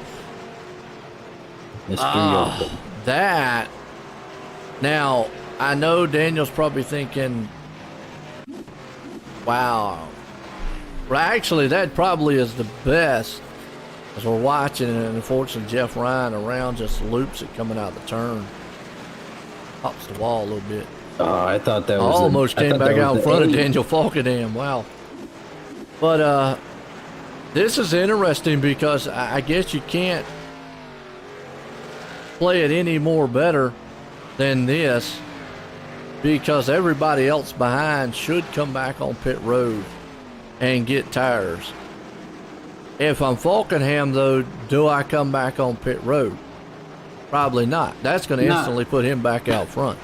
that. Now I know Daniel's probably thinking, "Wow." Well, actually, that probably is the best as we're watching, and unfortunately Jeff Ryan around just loops it coming out of the turn. Pops the wall a little bit. Oh, I thought that was almost came back out in front of Daniel Falkenham. Wow. But this is interesting because I guess you can't play it any more better than this, because everybody else behind should come back on pit road and get tires. If I'm Falkenham, though, do I come back on pit road? Probably not. That's going to instantly put him back out front.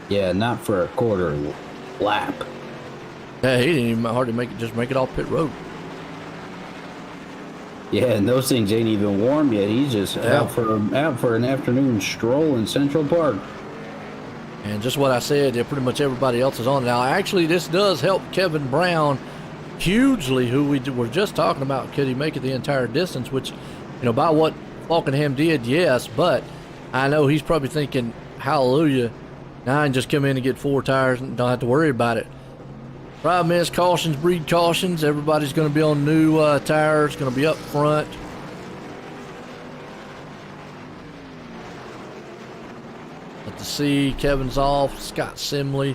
Yeah, not for a quarter lap. Yeah, he didn't even hardly make it off pit road. Yeah, and those things ain't even warm yet. He's just out for an afternoon stroll in Central Park. And just what I said, pretty much everybody else is on. Now, actually, this does help Kevin Brown hugely, who we were just talking about. Could he make it the entire distance? Which, by what Falkenham did, yes. But I know he's probably thinking, hallelujah, now I can just come in and get 4 tires and don't have to worry about it. Problem is, cautions breed cautions. Everybody's going to be on new tires, going to be up front. But to see Kevin's off, Scott Simley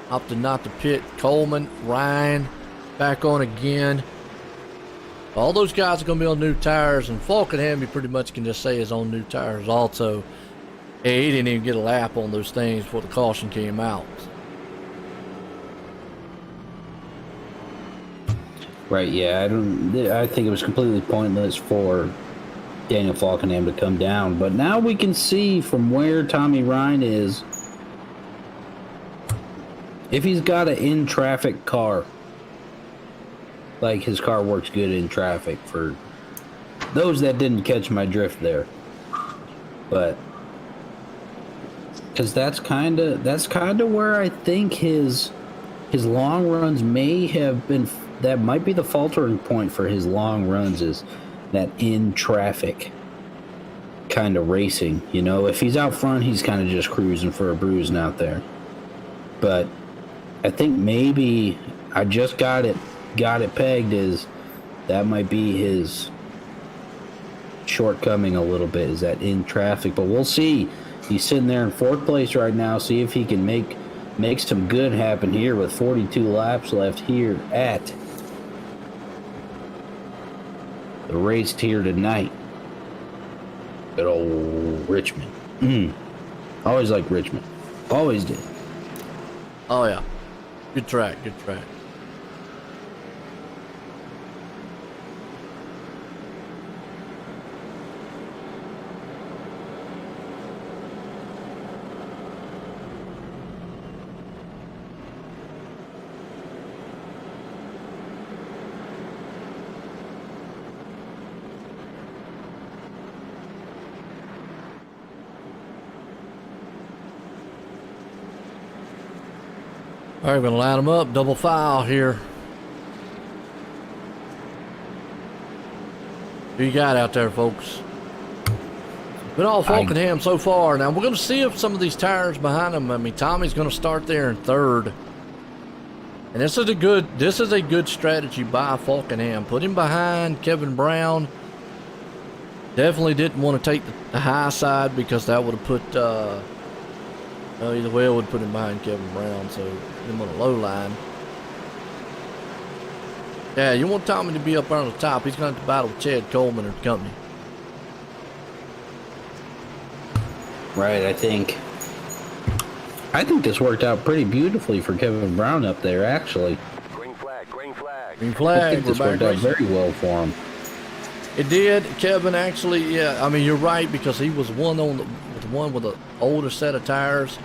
opted not to pit. Coleman, Ryan back on again. All those guys are going to be on new tires, and Falkenham, you pretty much can just say is on new tires also. Hey, he didn't even get a lap on those things before the caution came out. Right, yeah, I think it was completely pointless for Daniel Falkenham to come down. But now we can see from where Tommy Ryan is, if he's got an in-traffic car, like his car works good in traffic, for those that didn't catch my drift there. But because that's kind of where I think his long runs may have been. That might be the faltering point for his long runs, is that in traffic kind of racing. If he's out front, he's kind of just cruising for a bruising out there. But I think maybe I just got it pegged as that might be his shortcoming a little bit, is that in traffic. But we'll see. He's sitting there in 4th place right now. See if he can make some good happen here with 42 laps left here at the race here tonight. Good old Richmond. Always liked Richmond. Always did. Oh, yeah. Good track, good track. All right, we're going to line them up, double file here. Who you got out there, folks? Been all Falkenham so far. Now, we're going to see if some of these tires behind him, Tommy's going to start there in 3rd. And this is a good strategy by Falkenham. Put him behind Kevin Brown. Definitely didn't want to take the high side, because that would have put... either way, it would put him behind Kevin Brown, so him on a low line. Yeah, you want Tommy to be up there on the top. He's going to have to battle with Chad Coleman or company. Right, I think this worked out pretty beautifully for Kevin Brown up there, actually. Green flag, green flag. Green flag. I think this worked out very well for him. It did. Kevin actually, yeah, you're right, because he was one with the older set of tires.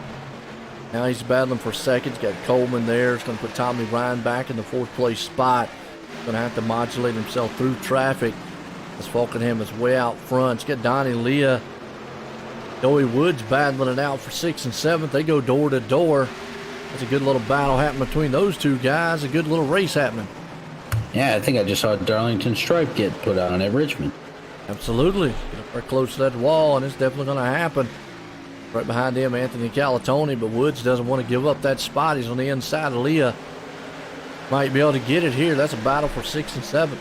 Now he's battling for 2nd. He's got Coleman there. It's going to put Tommy Ryan back in the 4th place spot. Going to have to modulate himself through traffic, as Falkenham is way out front. He's got Donnie Leah, Joey Woods battling it out for 6th and 7th. They go door to door. That's a good little battle happening between those two guys. A good little race happening. Yeah, I think I just saw Darlington Stripe get put on at Richmond. Absolutely. We're close to that wall, and it's definitely going to happen. Right behind him, Anthony Calatoni, but Woods doesn't want to give up that spot. He's on the inside of Leah. Might be able to get it here. That's a battle for 6th and 7th.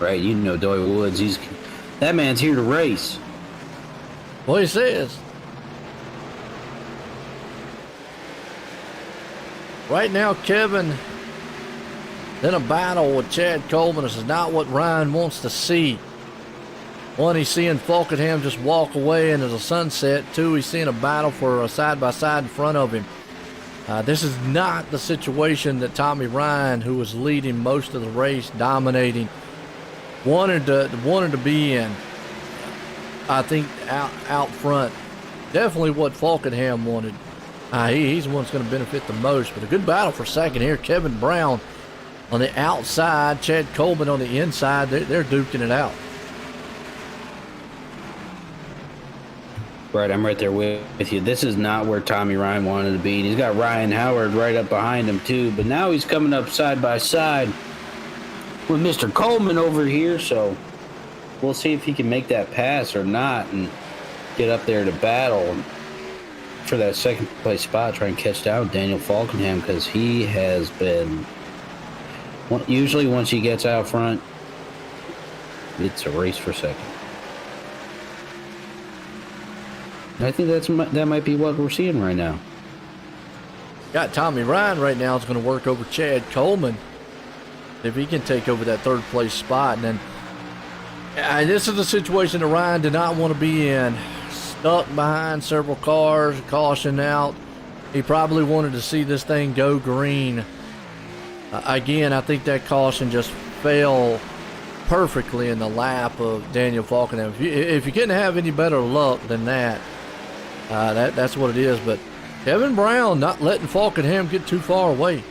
Right, you know Doyle Woods. That man's here to race. Well, he says. Right now, Kevin in a battle with Chad Coleman. This is not what Ryan wants to see. One, he's seeing Falkenham just walk away into the sunset. Two, he's seeing a battle for a side-by-side in front of him. This is not the situation that Tommy Ryan, who was leading most of the race, dominating, wanted to be in. I think out front. Definitely what Falkenham wanted. He's the one that's going to benefit the most. But a good battle for second here. Kevin Brown on the outside, Chad Coleman on the inside. They're duking it out. Right, I'm right there with you. This is not where Tommy Ryan wanted to be. And he's got Ryan Howard right up behind him, too. But now he's coming up side by side with Mr. Coleman over here. So we'll see if he can make that pass or not and get up there to battle for that second place spot. Try and catch down Daniel Falkenham, because he has been... Usually once he gets out front, it's a race for second. I think that might be what we're seeing right now. Got Tommy Ryan right now is going to work over Chad Coleman if he can take over that third place spot. And then this is a situation that Ryan did not want to be in. Stuck behind several cars, caution out. He probably wanted to see this thing go green. Again, I think that caution just fell perfectly in the lap of Daniel Falkenham. If you couldn't have any better luck than that, that's what it is. But Kevin Brown not letting Falkenham get too far away.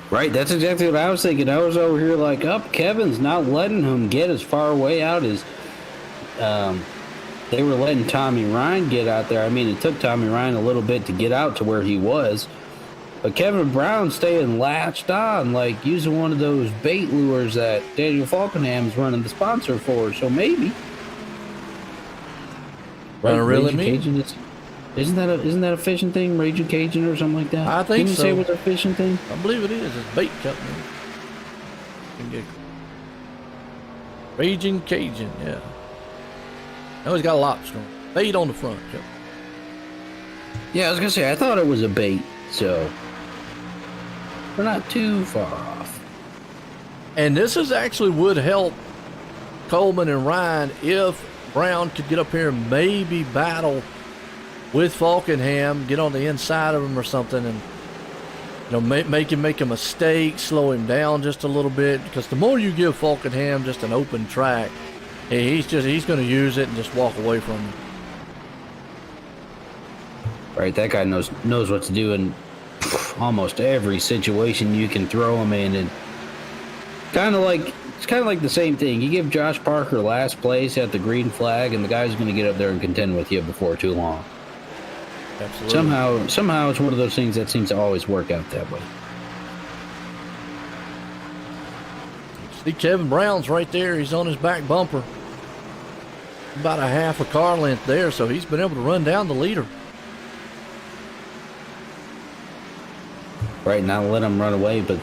Right, that's exactly what I was thinking. I was over here like, Kevin's not letting him get as far away out as they were letting Tommy Ryan get out there. I mean, it took Tommy Ryan a little bit to get out to where he was. But Kevin Brown staying latched on, like using one of those bait lures that Daniel Falkenham's running the sponsor for. So maybe. Right, really mean? Isn't that a fishing thing, Raging Cajun or something like that? I think so. Didn't you say it was a fishing thing? I believe it is. It's bait company. Raging Cajun, yeah. Now he's got a lobster on. Bait on the front. Yep. Yeah, I was gonna say I thought it was a bait, so we're not too far off. And this actually would help Coleman and Ryan if Brown could get up here and maybe battle with Falkenham, get on the inside of him or something, and make him make a mistake, slow him down just a little bit. Because the more you give Falkenham just an open track, he's going to use it and just walk away from him. Right, that guy knows what to do in almost every situation you can throw him in, and it's kind of like the same thing. You give Josh Parker last place at the green flag, and the guy's going to get up there and contend with you before too long. Absolutely. Somehow it's one of those things that seems to always work out that way. See, Kevin Brown's right there. He's on his back bumper. About a half a car length there, so he's been able to run down the leader. Right, not let him run away, but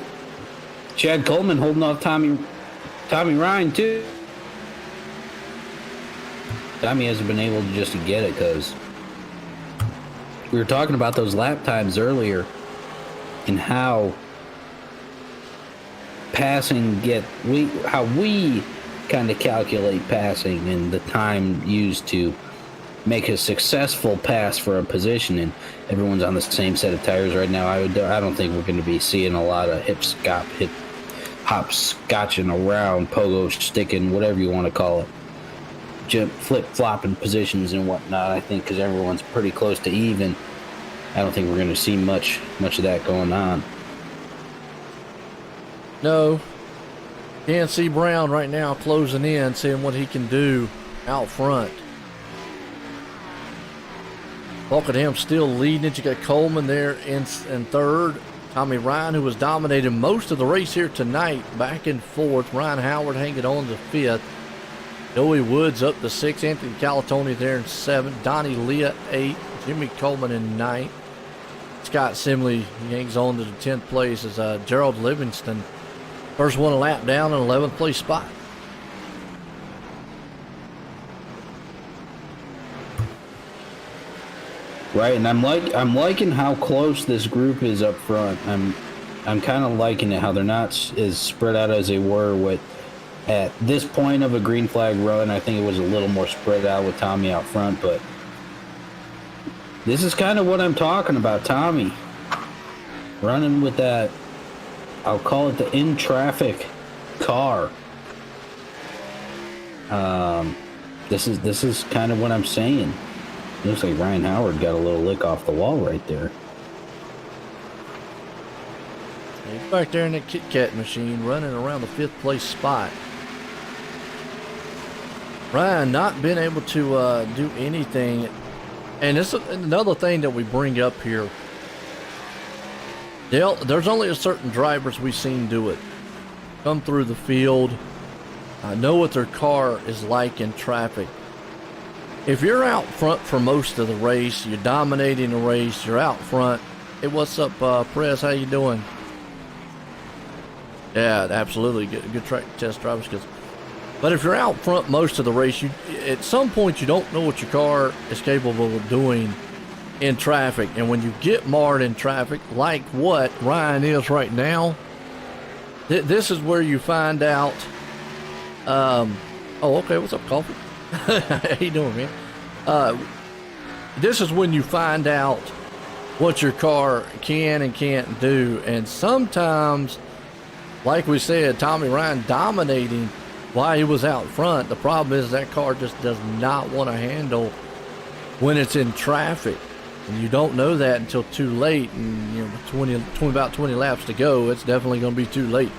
Chad Coleman holding off Tommy Ryan too. Tommy hasn't been able to get it, because we were talking about those lap times earlier and how how we kind of calculate passing and the time used to make a successful pass for a position, and everyone's on the same set of tires right now. I don't think we're going to be seeing a lot of hopscotching around, pogo sticking, whatever you want to call it, flip-flopping positions and whatnot. I think because everyone's pretty close to even, I don't think we're going to see much of that going on. No. Can't see Brown right now closing in, seeing what he can do out front. Falkenham still leading it. You got Coleman there in third. Tommy Ryan, who was dominating most of the race here tonight, back and forth. Ryan Howard hanging on to fifth. Joey Woods up to sixth. Anthony Calatoni there in seventh. Donnie Leah, eighth. Jimmy Coleman in ninth. Scott Simley, he hangs on to the 10th place as Gerald Livingston First one a lap down, an 11th place spot. Right, and I'm liking how close this group is up front. I'm kind of liking it how they're not as spread out as they were at this point of a green flag run. I think it was a little more spread out with Tommy out front, but this is kind of what I'm talking about. Tommy running with that, I'll call it the in traffic car. This is kind of what I'm saying. Looks like Ryan Howard got a little lick off the wall right there. He's back there in the Kit Kat machine running around the 5th place spot. Ryan not been able to do anything. And this is another thing that we bring up here. There's only a certain drivers we've seen do it. Come through the field. Know what their car is like in traffic. If you're out front for most of the race, you're dominating the race, you're out front. Hey, what's up, Press? How you doing? Yeah, absolutely. Good track test drivers. But if you're out front most of the race, at some point you don't know what your car is capable of doing in traffic. And when you get marred in traffic, like what Ryan is right now, this is where you find out. Oh, okay. What's up, Coffee? How you doing, man? This is when you find out what your car can and can't do. And sometimes, like we said, Tommy Ryan dominating while he was out front. The problem is that car just does not want to handle when it's in traffic. And you don't know that until too late. And you know, about 20 laps to go, it's definitely going to be too late.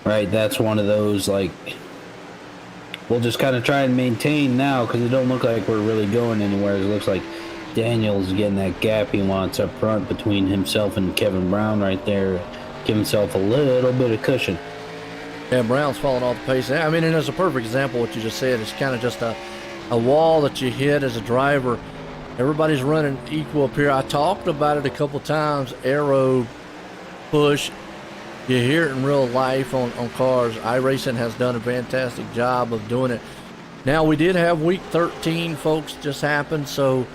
Right, that's one of those, like, we'll just kind of try and maintain now because it don't look like we're really going anywhere. It looks like Daniel's getting that gap he wants up front between himself and Kevin Brown right there. Give himself a little bit of cushion. Yeah, Brown's falling off the pace. I mean, and it's a perfect example of what you just said. It's kind of just a wall that you hit as a driver. Everybody's running equal up here. I talked about it a couple times. Aero, push. You hear it in real life on cars. iRacing has done a fantastic job of doing it. Now, we did have week 13, folks, just happened, so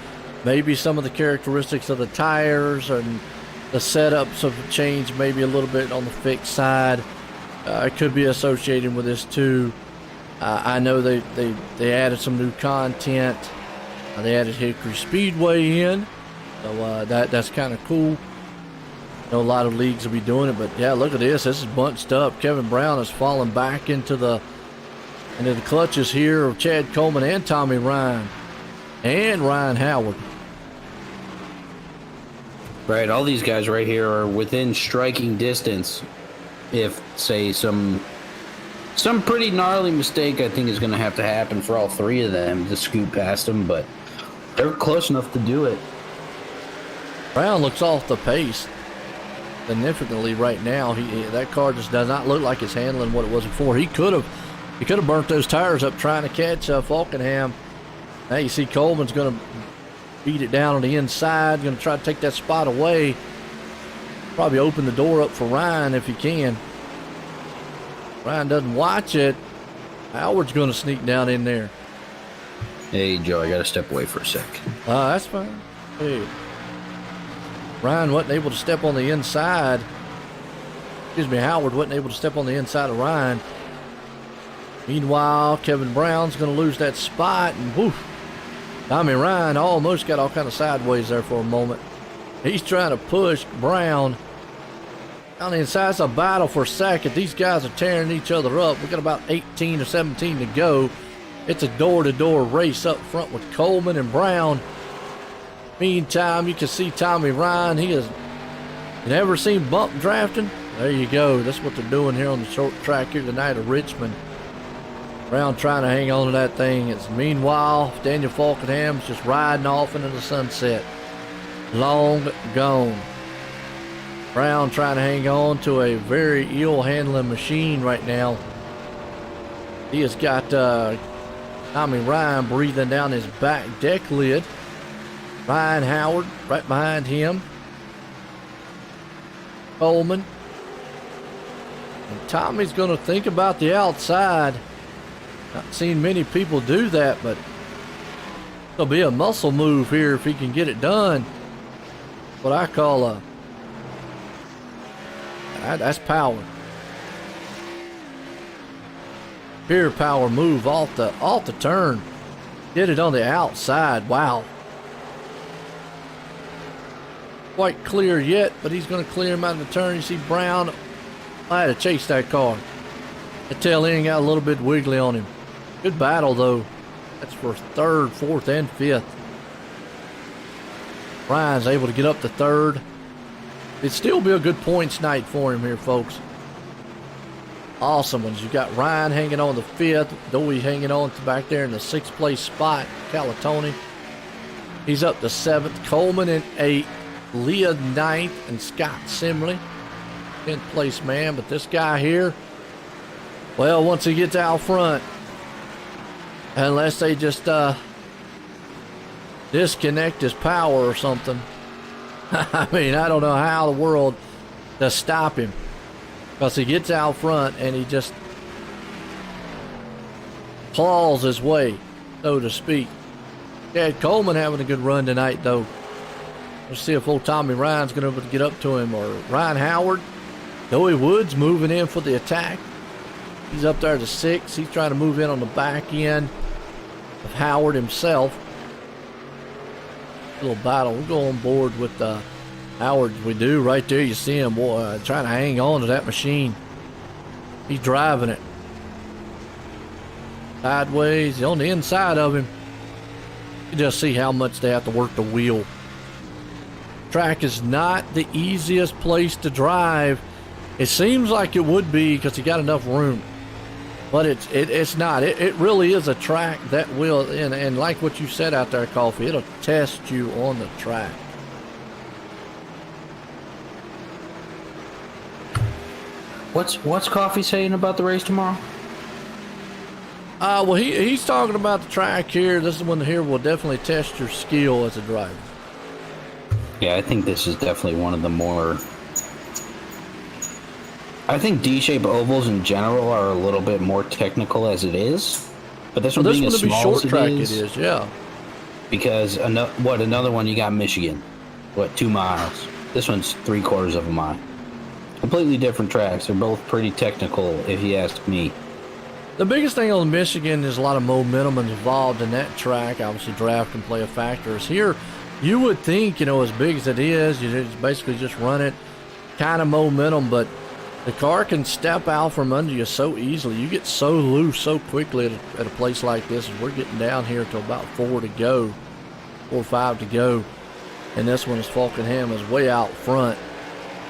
maybe some of the characteristics of the tires and the setups have changed maybe a little bit on the fixed side. It could be associated with this too. I know they added some new content. They added Hickory Speedway in, so that's kind of cool. I know a lot of leagues will be doing it, but yeah, look at this. This is bunched up. Kevin Brown has fallen back into the clutches here of Chad Coleman and Tommy Ryan and Ryan Howard. Right, all these guys right here are within striking distance. If, say, some pretty gnarly mistake I think is going to have to happen for all three of them to scoot past them, but they're close enough to do it. Brown looks off the pace significantly right now. That car just does not look like it's handling what it was before. He could have burnt those tires up trying to catch Falkenham. Now you see Coleman's going to beat it down on the inside, going to try to take that spot away. Probably open the door up for Ryan if he can. Ryan doesn't watch it. Howard's going to sneak down in there. Hey, Joe, I got to step away for a sec. That's fine. Hey. Ryan wasn't able to step on the inside. Howard wasn't able to step on the inside of Ryan. Meanwhile, Kevin Brown's going to lose that spot, and whoof. Ryan almost got all kind of sideways there for a moment. He's trying to push Brown on the inside. It's a battle for second. These guys are tearing each other up. We've got about 18 or 17 to go. It's a door-to-door race up front with Coleman and Brown. Meantime, you can see Tommy Ryan. You never seen bump drafting? There you go. That's what they're doing here on the short track here tonight at Richmond. Brown trying to hang on to that thing. Meanwhile, Daniel Falkenham's just riding off into the sunset. Long gone. Brown trying to hang on to a very ill-handling machine right now. He has got Tommy Ryan breathing down his back deck lid. Ryan Howard right behind him. Coleman. And Tommy's going to think about the outside. Not seen many people do that, but it'll be a muscle move here if he can get it done. What I call that's power. Pure power move off the turn. Did it on the outside. Wow. Quite clear yet, but he's going to clear him out of the turn. You see Brown. I had to chase that car. The tail end got a little bit wiggly on him. Good battle though. That's for third, fourth, and fifth. Ryan's able to get up to third. It'd still be a good points night for him here, folks. Awesome ones. You got Ryan hanging on the fifth. Dowie hanging on to back there in the sixth place spot. Calatoni. He's up to seventh. Coleman in eighth. Leah ninth. And Scott Simley 10th place man. But this guy here, well, once he gets out front, unless they just disconnect his power or something, I mean, I don't know how the world to stop him, because he gets out front and he just claws his way, so to speak. Chad Coleman having a good run tonight, though. Let's see if old Tommy Ryan's going to be able to get up to him, or Ryan Howard. Joey Woods moving in for the attack. He's up there to six. He's trying to move in on the back end of Howard himself. Little battle. We'll go on board with Howard. We do right there. You see him, boy, trying to hang on to that machine. He's driving it sideways. He's on the inside of him. You just see how much they have to work the wheel. Track is not the easiest place to drive. It seems like it would be because you got enough room, but it's not. It really is a track that will, and like what you said out there, Coffee, it'll test you on the track. What's Coffee saying about the race tomorrow? Well, he's talking about the track here. This one here will definitely test your skill as a driver. Yeah, I think this is definitely one of the more... I think D-shape ovals in general are a little bit more technical as it is, but this one being as small as it is, yeah. Because another one, you got Michigan, 2 miles. This one's 3/4 of a mile. Completely different tracks. They're both pretty technical, if you ask me. The biggest thing on Michigan is a lot of momentum involved in that track. Obviously, draft can play a factor. As here, you would think, as big as it is, you just basically just run it, kind of momentum, but the car can step out from under you so easily. You get so loose so quickly at a place like this. We're getting down here to about 4 to go, 4 or 5 to go. And this one is Falkenham is way out front.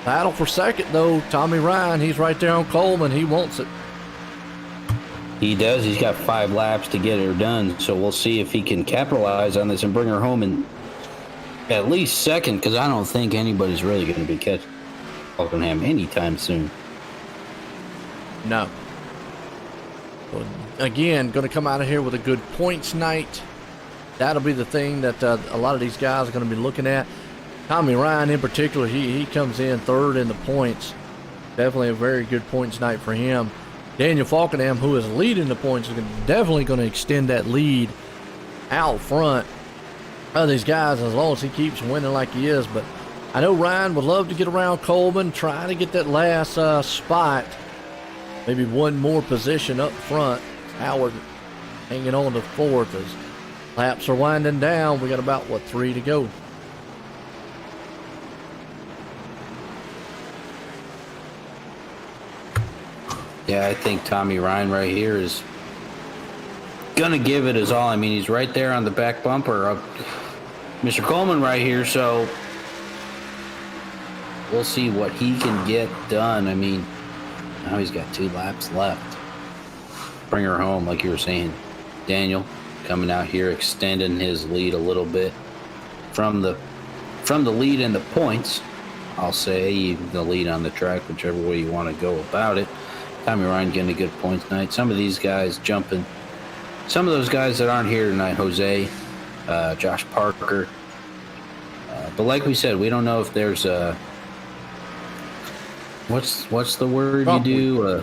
Battle for second, though. Tommy Ryan, he's right there on Coleman. He wants it. He does. He's got 5 laps to get her done. So we'll see if he can capitalize on this and bring her home in at least second, because I don't think anybody's really going to be catching Falkenham anytime soon. No. Well, again, going to come out of here with a good points night. That'll be the thing that a lot of these guys are going to be looking at. Tommy Ryan in particular, he comes in third in the points. Definitely a very good points night for him. Daniel Falkenham, who is leading the points, is definitely going to extend that lead out front of these guys as long as he keeps winning like he is. But I know Ryan would love to get around Coleman, try to get that last spot. Maybe one more position up front. Howard hanging on to fourth as laps are winding down. We got about, 3 to go. Yeah, I think Tommy Ryan right here is going to give it his all. I mean, he's right there on the back bumper of Mr. Coleman right here, so we'll see what he can get done. I mean, now he's got 2 laps left. Bring her home, like you were saying. Daniel coming out here, extending his lead a little bit from the lead in the points. I'll say even the lead on the track, whichever way you want to go about it. Tommy Ryan getting a good points night. Some of these guys jumping. Some of those guys that aren't here tonight, Jose, Josh Parker. But like we said, we don't know if there's What's the word Drop you do?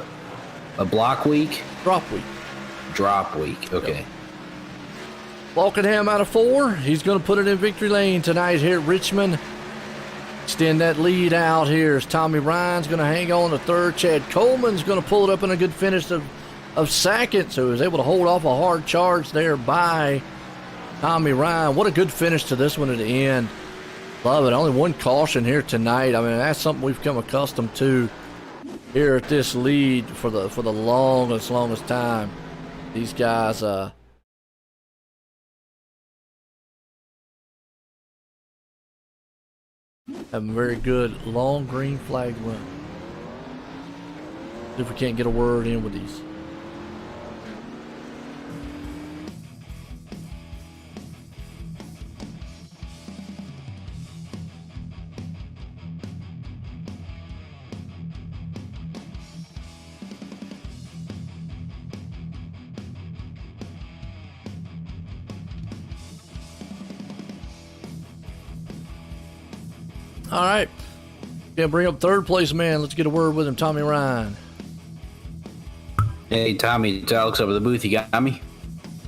A block week? Drop week. Drop week. Okay. Yep. Walkingham out of 4. He's going to put it in victory lane tonight here at Richmond. Extend that lead out here as Tommy Ryan's going to hang on to 3rd. Chad Coleman's going to pull it up in a good finish of 2nd. So he was able to hold off a hard charge there by Tommy Ryan. What a good finish to this one at the end. Love it. Only one caution here tonight. I mean, that's something we've come accustomed to here at this lead for the longest time. These guys have a very good long green flag run. See if we can't get a word in with these. All right. Gonna bring up 3rd place man. Let's get a word with him, Tommy Ryan. Hey, Tommy, it's Alex over the booth. You got me?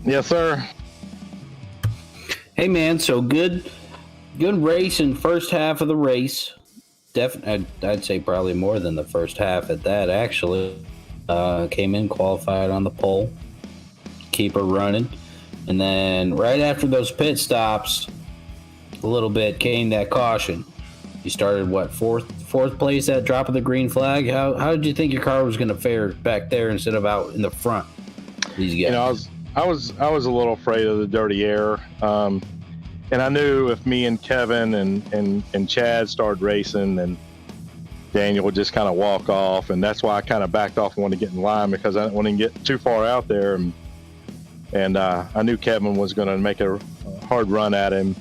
Yes, sir. Hey, man. So good race in first half of the race. I'd say probably more than the first half at that, actually. Came in, qualified on the pole. Keep her running. And then right after those pit stops, a little bit came that caution. You started fourth place at drop of the green flag. How did you think your car was going to fare back there instead of out in the front? These guys. You know, I was a little afraid of the dirty air, and I knew if me and Kevin and Chad started racing, then Daniel would just kind of walk off, and that's why I kind of backed off and wanted to get in line because I didn't want to get too far out there, and I knew Kevin was going to make a hard run at him.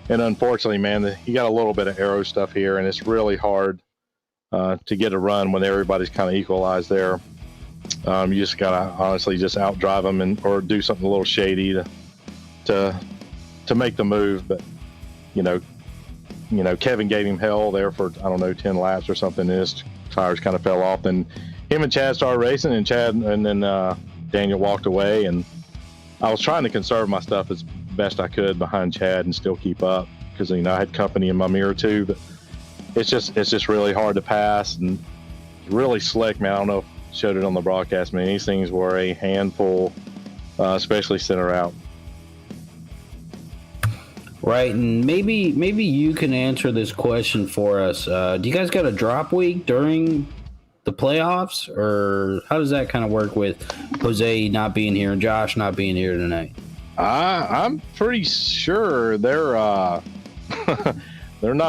And unfortunately, man, he got a little bit of aero stuff here, and it's really hard to get a run when everybody's kind of equalized there. You just gotta honestly just outdrive them or do something a little shady to make the move. But you know, Kevin gave him hell there for 10 laps or something. And his tires kind of fell off. And him and Chad started racing, and then Daniel walked away, and I was trying to conserve my stuff as best I could behind Chad and still keep up because I had company in my mirror too. But it's just really hard to pass and really slick, man. I don't know if I showed it on the broadcast, man. These things were a handful, especially center out. Right, and maybe you can answer this question for us. Do you guys got a drop week during the playoffs, or how does that kind of work with Jose not being here and Josh not being here tonight? I'm pretty sure they're not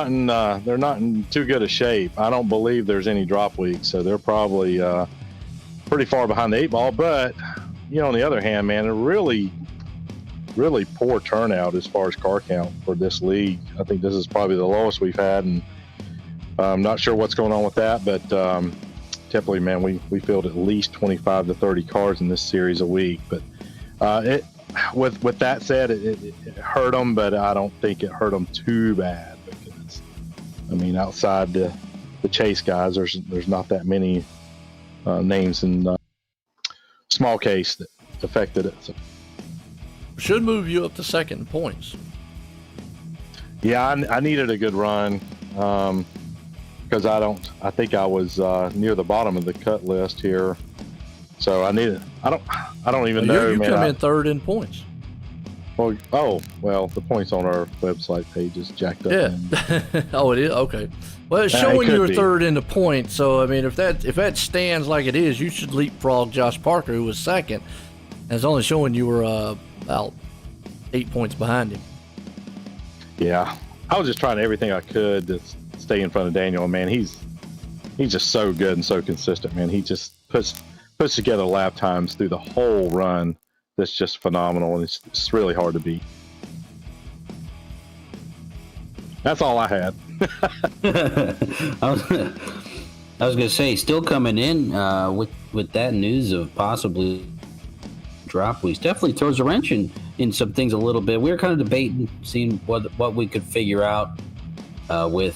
in too good a shape. I don't believe there's any drop weeks, so they're probably pretty far behind the 8 ball. But on the other hand, man, a really poor turnout as far as car count for this league. I think this is probably the lowest we've had, and I'm not sure what's going on with that. But typically, man, we field at least 25 to 30 cars in this series a week. But with that said, it hurt them, but I don't think it hurt them too bad because, outside the chase guys, there's not that many names in small case that affected it. So. Should move you up to 2nd in points. Yeah, I needed a good run because I think I was near the bottom of the cut list here. So I don't even know, You man. come in 3rd in points. Well, the points on our website page is jacked up. Yeah. Oh, it is? Okay. Well, it's showing you were 3rd in the points. So, if that stands like it is, you should leapfrog Josh Parker, who was 2nd. And it's only showing you were about 8 points behind him. Yeah. I was just trying everything I could to stay in front of Daniel. Man, he's just so good and so consistent, man. He just puts together lap times through the whole run that's just phenomenal, and it's really hard to beat. That's all I had. I was gonna say, still coming in with that news of possibly drop weeks. Definitely throws a wrench in some things a little bit. We were kind of debating, seeing what we could figure out with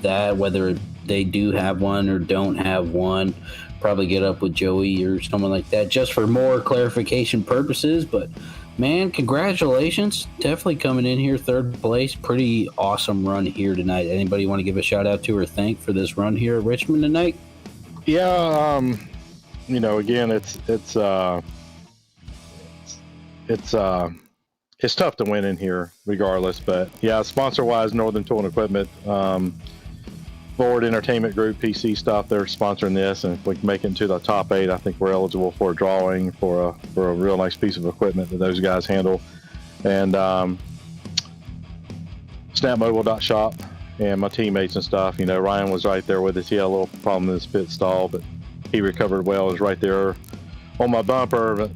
that, whether they do have one or don't have one, probably get up with Joey or someone like that just for more clarification purposes. But man, congratulations. Definitely coming in here third place. Pretty awesome run here tonight. Anybody want to give a shout out to or thank for this run here at Richmond tonight? Yeah, again, it's tough to win in here regardless, but yeah, sponsor wise, Northern Tool and Equipment, Forward Entertainment Group, PC stuff, they're sponsoring this, and if we can make it into the top 8, I think we're eligible for a drawing for a real nice piece of equipment that those guys handle. And snapmobile.shop and my teammates and stuff, Ryan was right there with us. He had a little problem in his pit stall, but he recovered well. It was right there on my bumper, but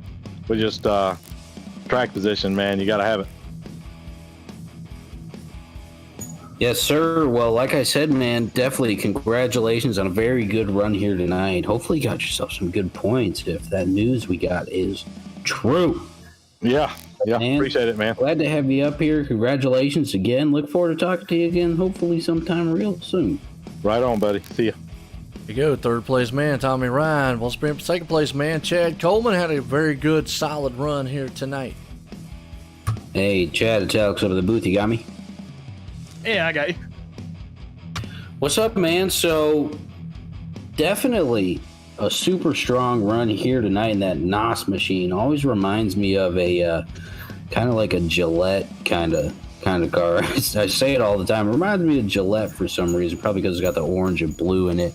we just track position, man, you got to have it. Yes, sir. Well, like I said, man, definitely congratulations on a very good run here tonight. Hopefully you got yourself some good points if that news we got is true. Yeah, man, appreciate it, man. Glad to have you up here. Congratulations again. Look forward to talking to you again, hopefully sometime real soon. Right on, buddy. See ya. There you go, third place man, Tommy Ryan. Well, second place man, Chad Coleman, had a very good, solid run here tonight. Hey, Chad, it's Alex over the booth. You got me? Yeah, I got you. What's up, man? So, definitely a super strong run here tonight in that NOS machine. Always reminds me of a kind of like a Gillette kind of car. I say it all the time. It reminds me of Gillette for some reason, probably because it's got the orange and blue in it.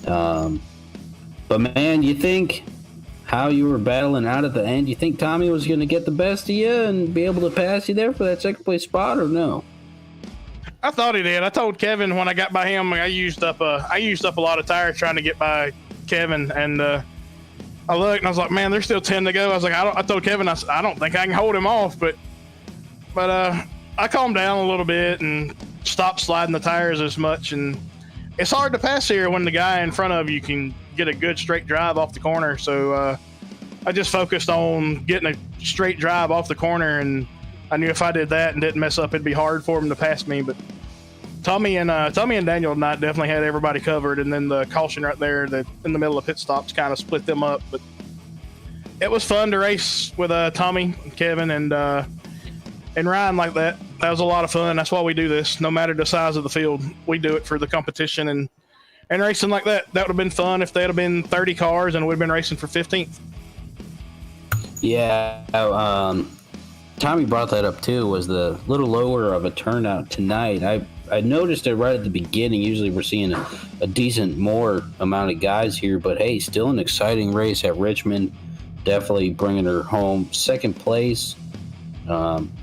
But man, you think how you were battling out at the end, you think Tommy was going to get the best of you and be able to pass you there for that second place spot, or no? I thought he did. I told Kevin when I got by him, I used up a lot of tires trying to get by Kevin, and I looked and I was like, man, there's still 10 to go. I was like, I told Kevin, I don't think I can hold him off, but I calmed down a little bit and stopped sliding the tires as much. And it's hard to pass here when the guy in front of you can get a good straight drive off the corner. So I just focused on getting a straight drive off the corner, and I knew if I did that and didn't mess up, it'd be hard for him to pass me. But Tommy and Daniel tonight definitely had everybody covered, and then the caution right there that in the middle of pit stops kind of split them up. But it was fun to race with Tommy, Kevin, and Ryan like that. That was a lot of fun. That's why we do this. No matter the size of the field, we do it for the competition and racing like that. That would have been fun if they'd have been 30 cars and we'd been racing for 15th. Yeah, Tommy brought that up too, was the little lower of a turnout tonight. I noticed it right at the beginning. Usually we're seeing a decent more amount of guys here, but hey, still an exciting race at Richmond. Definitely bringing her home. Second place.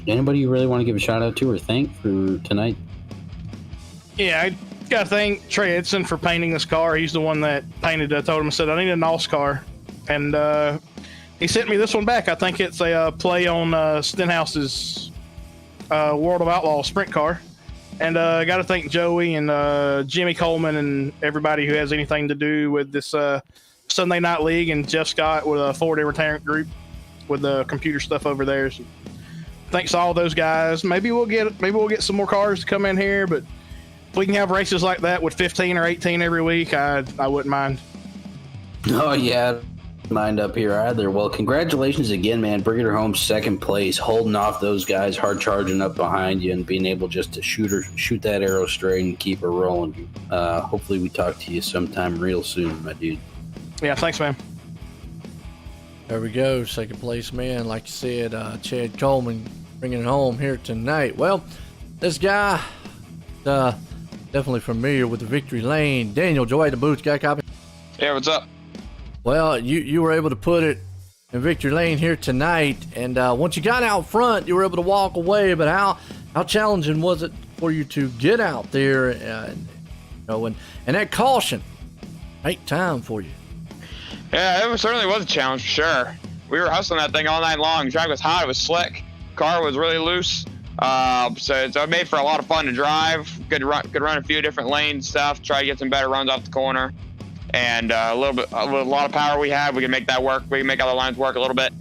Anybody you really want to give a shout out to or thank for tonight? Yeah, I got to thank Trey Edson for painting this car. He's the one that painted it. I told him, I said, I need a NOS car. And he sent me this one back. I think it's a play on Stenhouse's World of Outlaws sprint car. And I got to thank Joey and Jimmy Coleman and everybody who has anything to do with this Sunday Night League, and Jeff Scott with a Forward Entertainment Group with the computer stuff over there. So thanks to all those guys. Maybe we'll get some more cars to come in here, but if we can have races like that with 15 or 18 every week, I wouldn't mind. Oh yeah, mind up here either. Well, congratulations again, man, bringing her home second place, holding off those guys, hard charging up behind you, and being able just to shoot that arrow straight and keep her rolling. Hopefully we talk to you sometime real soon, my dude. Yeah, thanks, man. There we go, second place man, like you said, Chad Coleman bringing it home here tonight. Well, this guy, definitely familiar with the victory lane. Daniel, Joey the booth, got a copy? Yeah, what's up? Well, you were able to put it in victory lane here tonight, and once you got out front, you were able to walk away. But how challenging was it for you to get out there, and that caution take time for you? Yeah, it certainly was a challenge for sure. We were hustling that thing all night long. The track was hot, it was slick, car was really loose. So it made for a lot of fun to drive. Could run a few different lanes stuff, try to get some better runs off the corner. And with a lot of power we had, we can make that work. We can make other lines work a little bit.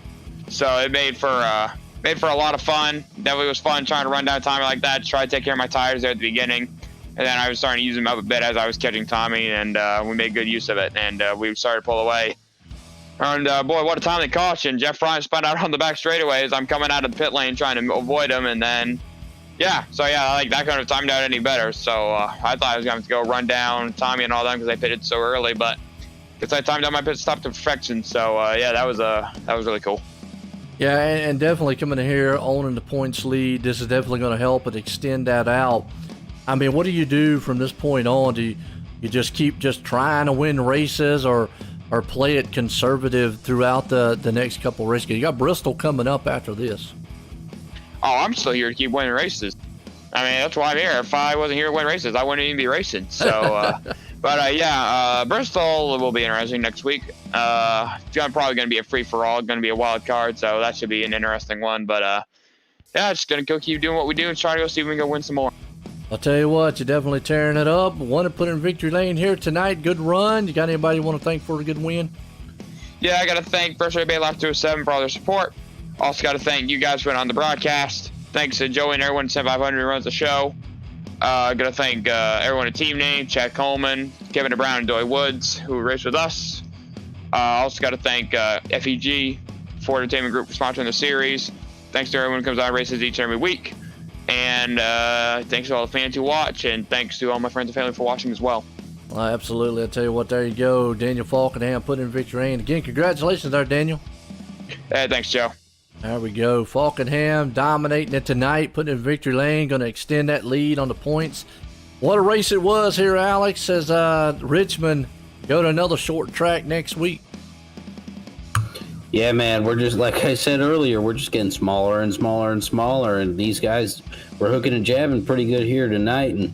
So it made for a lot of fun. Definitely was fun trying to run down a timer like that, try to take care of my tires there at the beginning. And then I was starting to use him up a bit as I was catching Tommy, and we made good use of it. And we started to pull away. And boy, what a timely caution. Jeff Ryan spun out on the back straightaway as I'm coming out of the pit lane trying to avoid him. And then, yeah, so yeah, like that couldn't have timed out any better. So I thought I was going to go run down Tommy and all them because I pitted so early. But because I timed out my pit stop to perfection. So yeah, that was really cool. Yeah, and definitely coming in here owning the points lead, this is definitely going to help it extend that out. I mean, what do you do from this point on? Do you just keep just trying to win races or play it conservative throughout the next couple races? You got Bristol coming up after this. Oh, I'm still here to keep winning races. I mean, that's why I'm here. If I wasn't here to win races, I wouldn't even be racing. So, but yeah, Bristol will be interesting next week. It's probably going to be a free-for-all, going to be a wild card, so that should be an interesting one. But yeah, just going to go keep doing what we do and try to go see if we can go win some more. I'll tell you what, you're definitely tearing it up. Want to put in victory lane here tonight. Good run. You got anybody you want to thank for a good win? Yeah, I got to thank First Bay Life 207 for all their support. Also got to thank you guys for being on the broadcast. Thanks to Joey and everyone at Sim500 who runs the show. Got to thank everyone at Team Name, Chad Coleman, Kevin DeBrown, and Doy Woods who raced with us. Also got to thank FEG, Ford Entertainment Group, for sponsoring the series. Thanks to everyone who comes out and races each and every week. And thanks to all the fans who watch, and thanks to all my friends and family for watching as well. Absolutely. I'll tell you what, there you go. Daniel Falkenham put in victory lane. Again, congratulations there, Daniel. Thanks, Joe. There we go. Falkenham dominating it tonight, putting in victory lane, going to extend that lead on the points. What a race it was here, Alex, as Richmond go to another short track next week. Yeah, man, we're just, like I said earlier, we're just getting smaller and smaller and smaller, and these guys were hooking and jabbing pretty good here tonight, and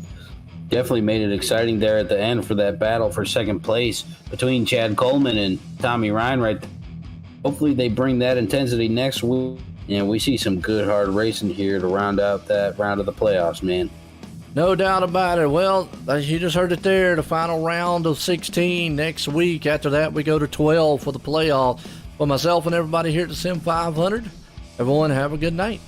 definitely made it exciting there at the end for that battle for second place between Chad Coleman and Tommy Ryan right there. Hopefully they bring that intensity next week, and we see some good hard racing here to round out that round of the playoffs, man. No doubt about it. Well, as you just heard it there, the final round of 16 next week. After that, we go to 12 for the playoff. For myself and everybody here at the Sim500, everyone have a good night.